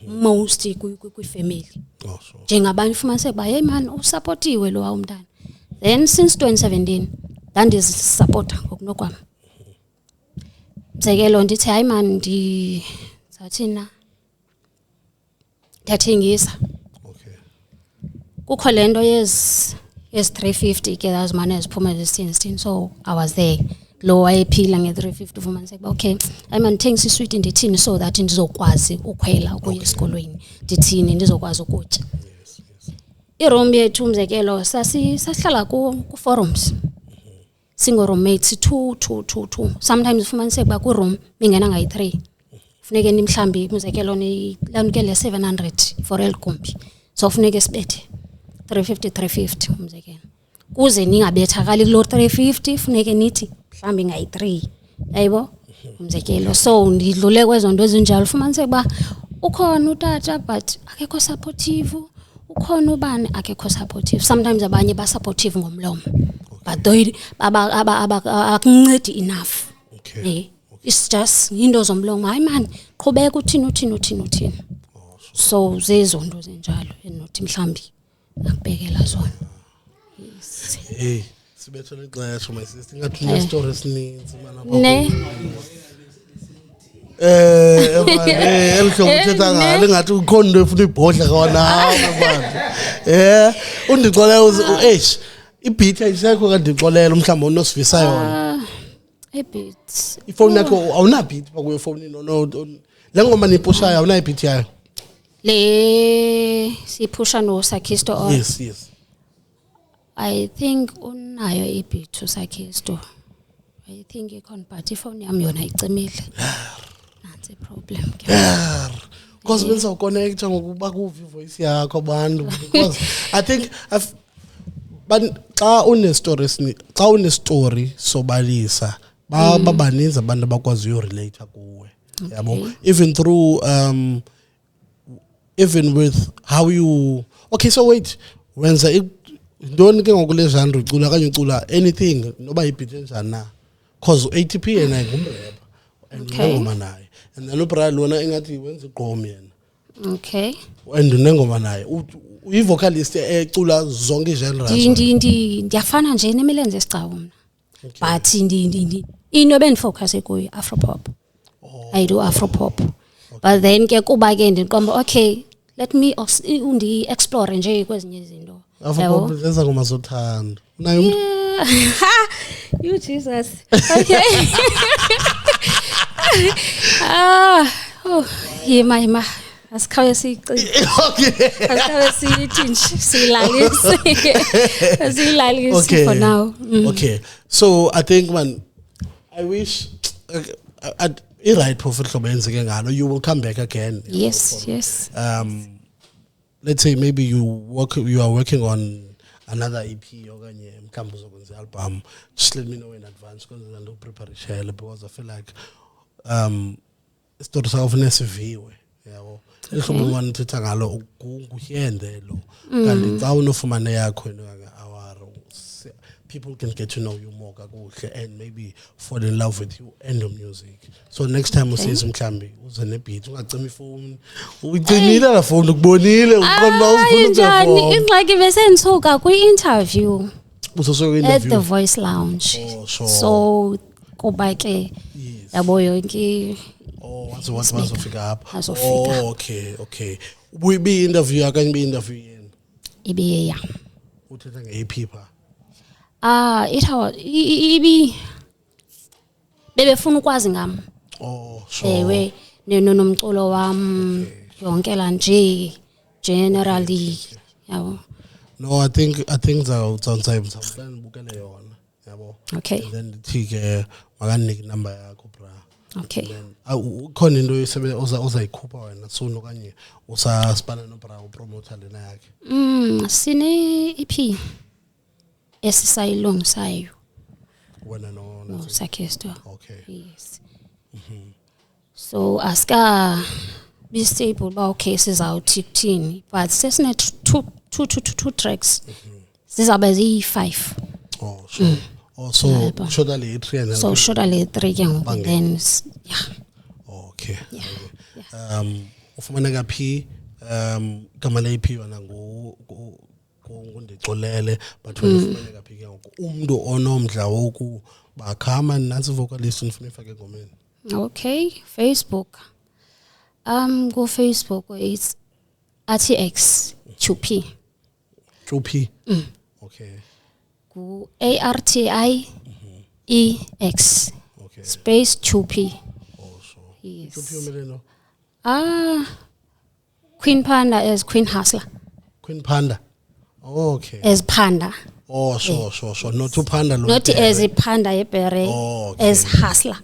most kwi-family Oh, so. njengabanye ufumanise kuba hey man usupportiwe lo umntana then since 2017 ndandizisupporta ngokunokwam mzekelo ndithi hayi man ndizathina ndiyathengisa Okay. kukho lento yes 350 ke azimane ziphuma ezi so I was there lo wayephila nge350 ufumanise kuba okay hayi man thengisa isweet ndithini so that ndizokwazi ukhwela ukuya esikolweni ndithini ndizokwazi ukutya iroom yethu umzekelo sasihlala ku forums single roommates 2 sometimes ufumanise kuba ku room bingena ngayi3 funeke nimhlambi umzekelo nilamkele 700 for elgumbi so funeke sibethe 350 umzekelo kuze ningabethakali kulo 350 funeke nithi mhlambi ngayi3 yayibo umzekelo so ndidlule kwezo nto ezinjalo ufumanise kuba ukhona utata but akekho supportive ukhona ubani akekho supportive sometimes abanye ba supportive ngomlomo but though akuncedi enough Okay. it's just into zomlomo hayi man qhubeka uthini so zezo nto zenjalo enothi mhlambi akubekela zona Hey, sibethele ixesha my sister ngathi une story esininzi mana. ne Elihlobo uthetha ngalo ngathi ukhona into efuna ibhodla kwana man. Undixolela ibeat ayisekho kanti ndixolela mhlawumbe onosivisayo yona. a bit Ifone yakho awuna beat pa kuyo phone no. Le ngoma nipushayo awuna beat yayo. le siphusha no Sakisto or Yes. I think unayo ibit uSakisto I think ikhona but ifone yami yona icimile nansi problem ke Because benza uconnecta ngokuba kuvi voice yakho abantu because I think xa une story sobalisa babaninzi abantu abakwazi uyorelate kuwe yabo even through even with how you okay so wait wenza ndoni ke ngokule genre ucula kanye ucula anything noba ibeat enjani na because ATP yena ngumrapper and ngoma naye and then ubra lona engathi wenza igqomi yena. Okay. And nengoma naye uyi-vocalist ecula zonke i-genres. Ndiyafana nje nemilenze esicawu mna. But into bendifocus kuyo Afropop. I do Afropop. But then ke kuba ke ndiqomba okay, let me explore nje kwezinye izinto. Afropop zenza ngoma zothando. Nayo You Jesus. Okay. Yima. Asikhawe siyiqini. Okay. Asikhawe siyithi silalise for now. Okay. So I think man, I wish right Prophet Lobenze ngalo you will come back again. Yes. Let's say maybe you are working on another EP okanye mkambo zokwenza album. Just let me know in advance because I don't prepare it because I feel like story sakho nesiviwe yabo. Ihlobo wona uthetha ngalo ukuyende lo kanti xa unofumana yakho hour people can get to know you more kakuhle and maybe fall in love with you and your music. So next time usiza mhlambi uze nebeat ungacima ifoni uyigcinile la phone ukubonile uqonda uzifuna njani ingxaki bese nithuka kwi-interview usosuka at the interview Voice Lounge. sure. So kuba ke yabo yonke once wazofika apha. Azofika. Okay ubuyi interview akanye be interview yini ibiye ya uthetha nge-EP pha bebefuna ukwazi ngami. Sure. Ewe nomculo wami yonke la nje generally yabo. No, I think uzawuza mhlawumbe bukele yona yabo. Okay. And then ke makanike number yakho bra. Okay. Ukhona into ozayikhupha wena soon okanye usasipana no bra upromoter lena yakhe. Sine EP esisayilungisayo. Wena no Sakesto. Okay. Yes. So aska be stable ba okay sizawuthi kuthini but sesine two tracks. Sizabe zi5. Sure. So shoda le 3 and then So shoda le 3 ke ngoku then yeah. Okay. Ufumaneka phi gama le EP wena ngundixolele but wena ufumaneka phi ke ngoku umuntu onomdla woku bakhama nansi vocalist ufuna ifake engomeni. Okay, Facebook. Go Facebook it's RTX 2P. 2P. Okay. Go ARTIEX. Okay. Space 2P. Sure. Yes. 2P umeleno. Queen Panda as Queen Hustler. Queen Panda. Okay. As Panda. Sure. Not to Panda. Not as a panda ebere. Okay. As Hustler.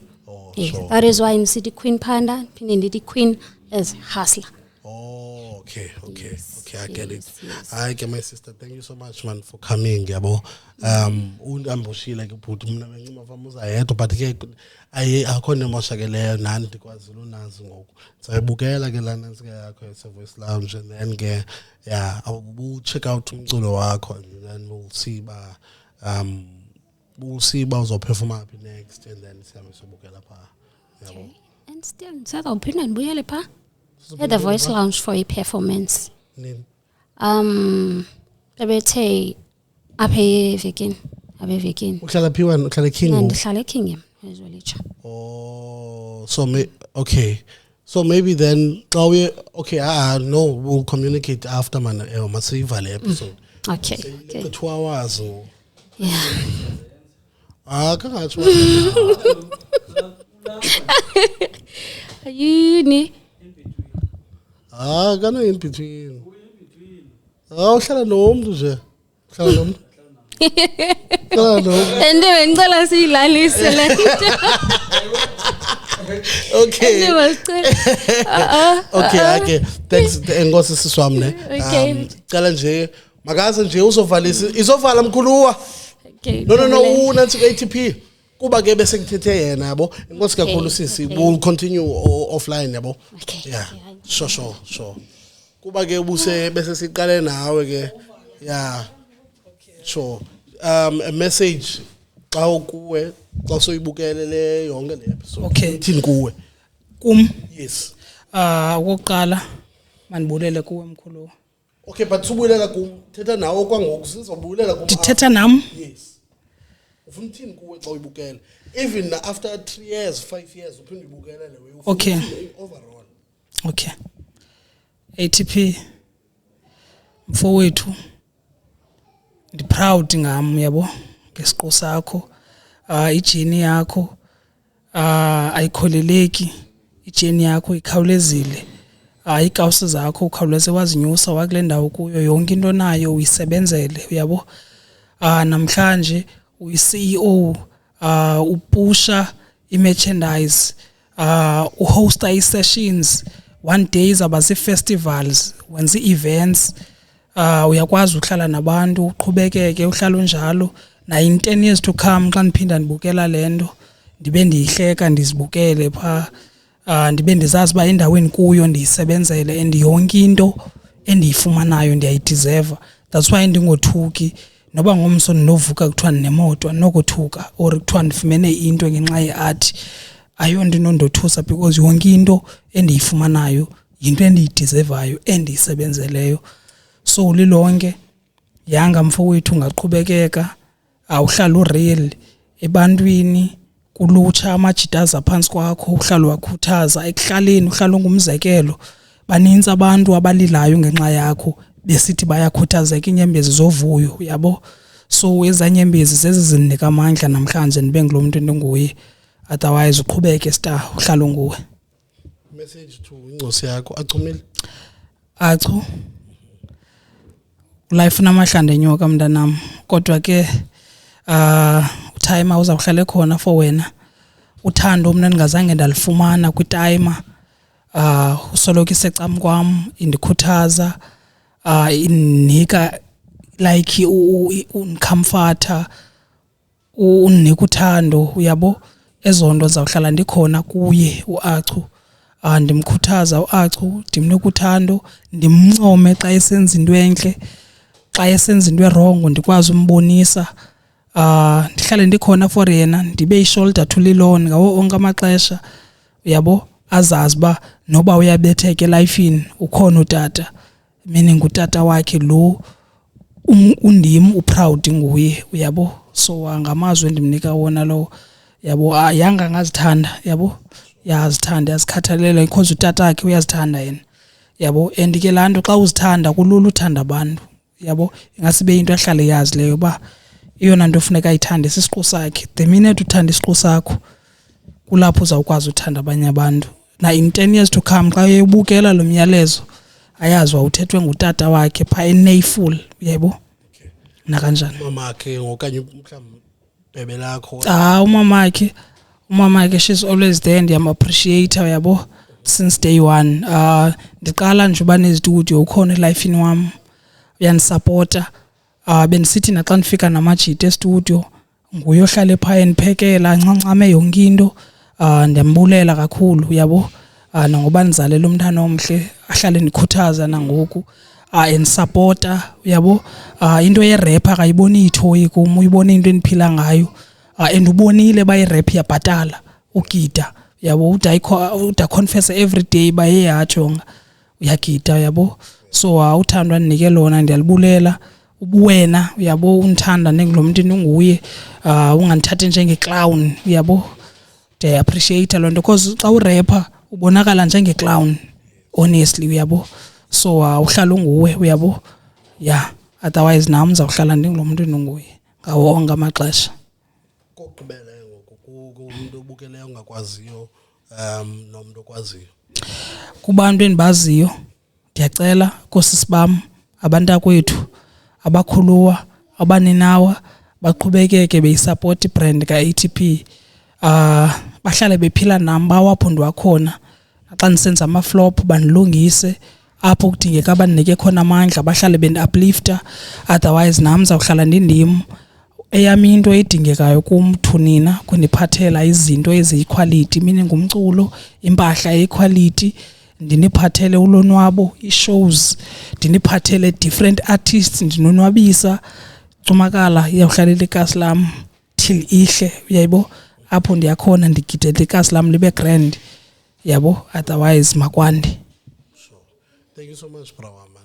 Sure. That is why in city Queen Panda, in the Queen as Hustler. Okay, I get it. Yes. Hi, my sister. Thank you so much, man, for coming, yabo. Undambushile ke bhuti mina bencima fama uzayedwa but ke akhona emoshakeleyo nani ndikwazile unazi ngoku. Sayibukela ke lana nsike yakho ese Voice Lounge and then ke we'll check out umculo wakho and then we'll see uzoperform happy next and then siyabe sobukela pha. Yabo. And still sizawuphinda ndibuyele pha at the Voice Lounge for a performance. Nini? Ebethe apha evekini. Uhlala phi wena? Uhlala King? Ndihlala eKingdom ezolitsha. So maybe then no, we'll communicate after man masivale episode. Okay. 2 hours. Yeah. Kangathi Yini? kana in between. Uhlala nomuntu nje. Uhlala nomuntu. Ende bengicela siyilalise le nto. Okay. Okay. Thanks enkosi siswami ne. Okay. Cala nje makaze nje uzovalisa izovala mkhuluwa. Okay. No unansi ATP. Kuba ke bese ngithethe yena yabo. Inkosi kakhulu sisi. We'll continue offline yabo. Okay. Yeah. Sure. Kuba ke ubuse bese siqale nawe ke. Yeah. Sure. A message xa ukuwe xa soyibukele le yonke le episode. Okay. Thini kuwe? kum Yes. okokuqala mandibulele kuwe mkhulu. Okay, but subulela kum thetha nawe kwangoku sizobulela kum. Ndithetha nam? Yes. Ufuna uthini kuwe xa uyibukela? Even after 3 years, 5 years uphinde ubukela lewe. Okay. Overall. Okay. ATP mfowethu ndi-proud ngam yabo ngesiqu sakho. Ijeni yakho ayikholeleki, ijeni yakho ikhawulezile. Ikawusi zakho ukhawuleze wazinyusa wakule ndawo kuyo, yonke into nayo uyisebenzele uyabo. Namhlanje uyi-CEO, upusha i-merchandise, uhosta i-sessions, one day zaba zii-festivals, wenza ii-events. Uyakwazi ukuhlala nabantu uqhubekeke uhlala unjalo na in 10 years to come xa ndiphinda ndibukela lento ndibe ndiyihleka ndizibukele pha, ndibe ndizazi uba endaweni kuyo ndiyisebenzele and yonke into endiyifumanayo ndiyayideserva. That's why ndingothuki noba ngomso ndinovuka kuthiwa ndinemoto andinokothuka or kuthiwa ndifumene into ngenxa ye-art. Ayonto inondothusa because yonke into endiyifumanayo yinto endiyideservayo endiyisebenzeleyo. So lilonke yanga mfowethu ungaqhubekeka, awuhlala ureal ebantwini kulutsha amajitaza phansi kwakho, uhlala wakhuthaza ekuhlaleni, uhlala ungumzekelo. Baninzi abantu abalilayo ngenxa yakho besithi bayakhuthazeka inyembezi zovuyo uyabo. So ezanyembezi zezizinika amandla namhlanje ndibe ngulo muntu endinguye. Otherwise uqhubeke star uhlala nguwe. Message to incosi yakho achumile. Acho life namahlande nyoka mntanam, kodwa ke time uzawuhlale khona for wena. Uthando mina ndingazange ndalifumana kwitime. Usoloko isecam kwam indikhuthaza, inika like uncomforta, unika uthando uyabo. Ezo nto zawuhlala ndikhona kuye uAchu. Ndimkhuthaza uAchu, ndimnika uthando, ndimncome xa esenza into entle, xa esenza into wrong ndikwazi umbonisa. Ndihlale ndikhona for yena, ndibe i-shoulder to lean on ngawo onke amaxesha uyabo. Azazi ba noba uyabetheka elifini ukhona utata, meaning utata wakhe lo undim uproud nguye uyabo. So ngamazwi endimnika wona lo yabo. Yanga ngazithanda yabo, yazithanda yazikhathalela because utata wakhe uyazithanda yena yabo. And ke laa nto xa uzithanda kulula uthanda abantu yabo. Ingasibe into ahlale yazi leyo ba iyona nto funeka ayithande sisiqu sakhe. The minute uthanda isiqu sakho kulapho uzawukwazi uthanda abanye abantu. Na in 10 years to come xa uyebukela lo myalezo ayazi wawuthethwe ngutata wakhe pha eNayfull yebo. Nakanjani Mamakhe okanye mhlawumbe bebe lakho. Umamakhe she's always there, ndiyam appreciate yabo since day one. Ndiqala nje uba nestudio ukhona elifini wam uyanisupporta. Bendisithi naxa ndifika namajita estudio nguye ohlale phaa endiphekela ncancame yonke into. Ndiyambulela kakhulu yabo. Nangoba ndizalela umntana omhle ahlale ndikhuthaza nangoku endisupporta uyabo. Into yerap akayiboni ithoyi kum, uyibona into endiphila ngayo. And ubonile ba irap iyabhatala ugida yabo. Uda confess every day ba yeyajonga uyagida yabo. So uthandwa ndinike lona ndiyalibulela. Ubuwena uyabo, undithanda nengilo muntu ninguye. Ungandithathe njengeclown uyabo. Ndiya appreciate loo nto because xa urapper ubonakala njengeclown honestly uyabo. So uhlala unguwe uyabo. Yeah, otherwise nami ngizawuhlala ndingilo muntu ninguye ngawo onke amaxesha. Kokugqibela ngoku umuntu obukeleyo ongakwaziyo nomuntu okwaziyo. Kubantu endibaziyo ndiyacela nkosisi bam, abantakwethu, abakhuluwa, abaninawa baqhubekeke beyisupport ibrand ka-ATP. Bahlale bephila nami bawapho ndiwakhona. Xa ndisenza ama-flop bandilungise apho kudingeka bandinike khona amandla, bahlale bendi-uplifta. Otherwise nami ndizawuhlala ndindim. Eyami into edingekayo kumthu nina kundiphathela izinto eziyiquality, mina ngumculo, impahla eyiquality, ndiniphathele ulonwabo, i-shows, ndiniphathele different artists, ndinonwabisa. Cumakala iyawuhlalela ikasi lam till ihle uyayibo. Apho ndiyakhona ndigidele ikasi lam libe grand yabo, otherwise makwande. Sure. Thank you so much, Brawa, man.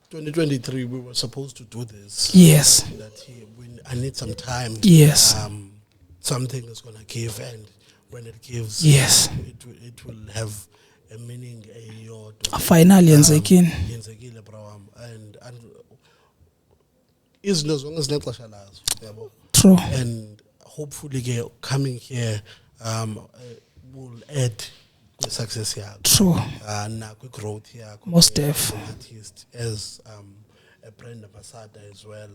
2023, we were supposed to do this. Yes. I need some time. Yes. Something is going to give, and when it gives, Yes. it will have a meaning. Finally, yenzekile. Yenzekile, Brawa. And izinto zonke zinexesha lazo, yabo. True. And hopefully coming here will add to success yakho. True. Nakwi growth yakho. Most def. Artist as a brand ambassador as well.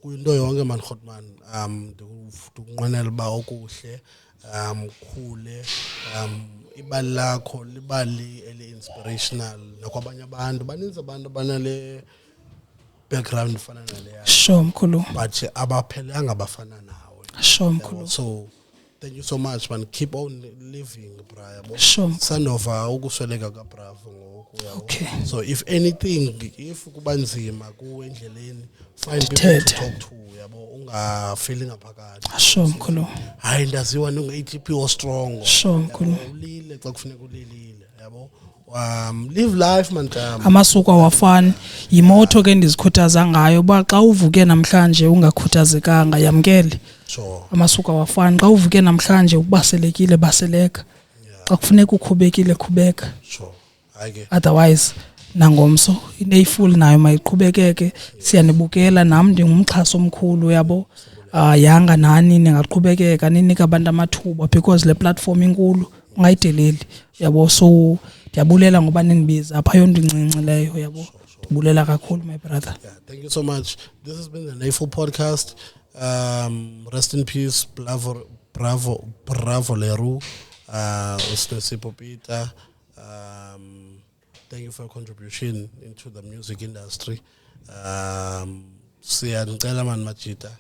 Kuyinto yonke man Khotman ndikunqwenela uba okuhle khule ibali lakho libali eli-inspirational nakwabanye abantu baninzi abantu abanale background fana naleya Sure mkhulu. but abaphelanga bafana nawe. Sure mkhulu. So thank you so much man, keep on living bra yabo. Sure. Sandova ukusweleka kaBravo ngoku yabo. Okay. So if anything, if kuba nzima kuwe endleleni, find people to Thethe. talk to yabo, ungafeli ngaphakathi. Sure mkhulu. Hayi ndaziwa ningu-ATP o strong. Sure mkhulu. Ulile xa kufuneka ulilile yabo. Live life man. Amasuku awafani, yimoto ke ndizikhuthaza ngayo uba xa uvuke namhlanje ungakhuthazekanga yamkele. Sure. Amasuku awafani, xa uvuke namhlanje ubaselekile baseleka, xa kufuneka ukhubekile khubeka, Sure. Hayi otherwise nangomso ineyiful nayo mayiqhubekeke. Siyanibukela, nam ndingumxhasi omkhulu yabo. Yanga nani ningaqhubekeka ninika abantu amathuba because le platform inkulu ungayideleli yabo. So ndiyabulela ngoba ninibiza apha yonto incinci leyo yabo. Ndibulela kakhulu my brother. Yeah, thank you so much. This has been the Nayful podcast. Rest in peace, Bravo Leroux, Usnesipo Peter. Thank you for your contribution into the music industry. Siyanicela man Machita.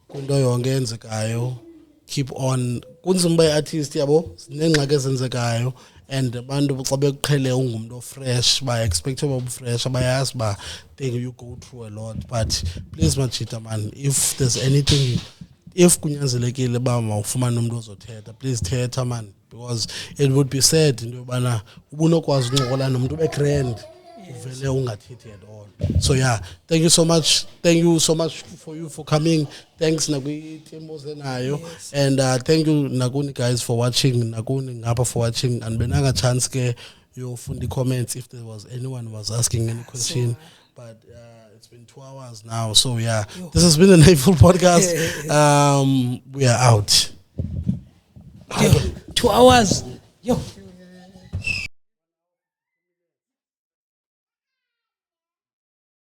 Kunto yonke enzekayo, keep on. Kunzima uba artist yabo, sinengxaki ezenzekayo. And abantu xa bekuqhele ungumuntu fresh ba expect uba fresh abayazi ba you go through a lot, but please Machita man, if there's anything, if kunyanzelekile ba mawufumane umuntu ozothetha, please thetha man, because it would be sad into yobana ubunokwazi uncokola nomuntu ube grand uvele ungathethi at all. So yeah, thank you so much for coming. Thanks nakwi team ozenayo, and thank you nakuni guys for watching, nakuni ngapha for watching. And benanga chance ke yofunda comments if there was anyone was asking any question, but it's been 2 hours now. So yeah, this has been the Nayful podcast. We are out. Yo, 2 hours. Yo.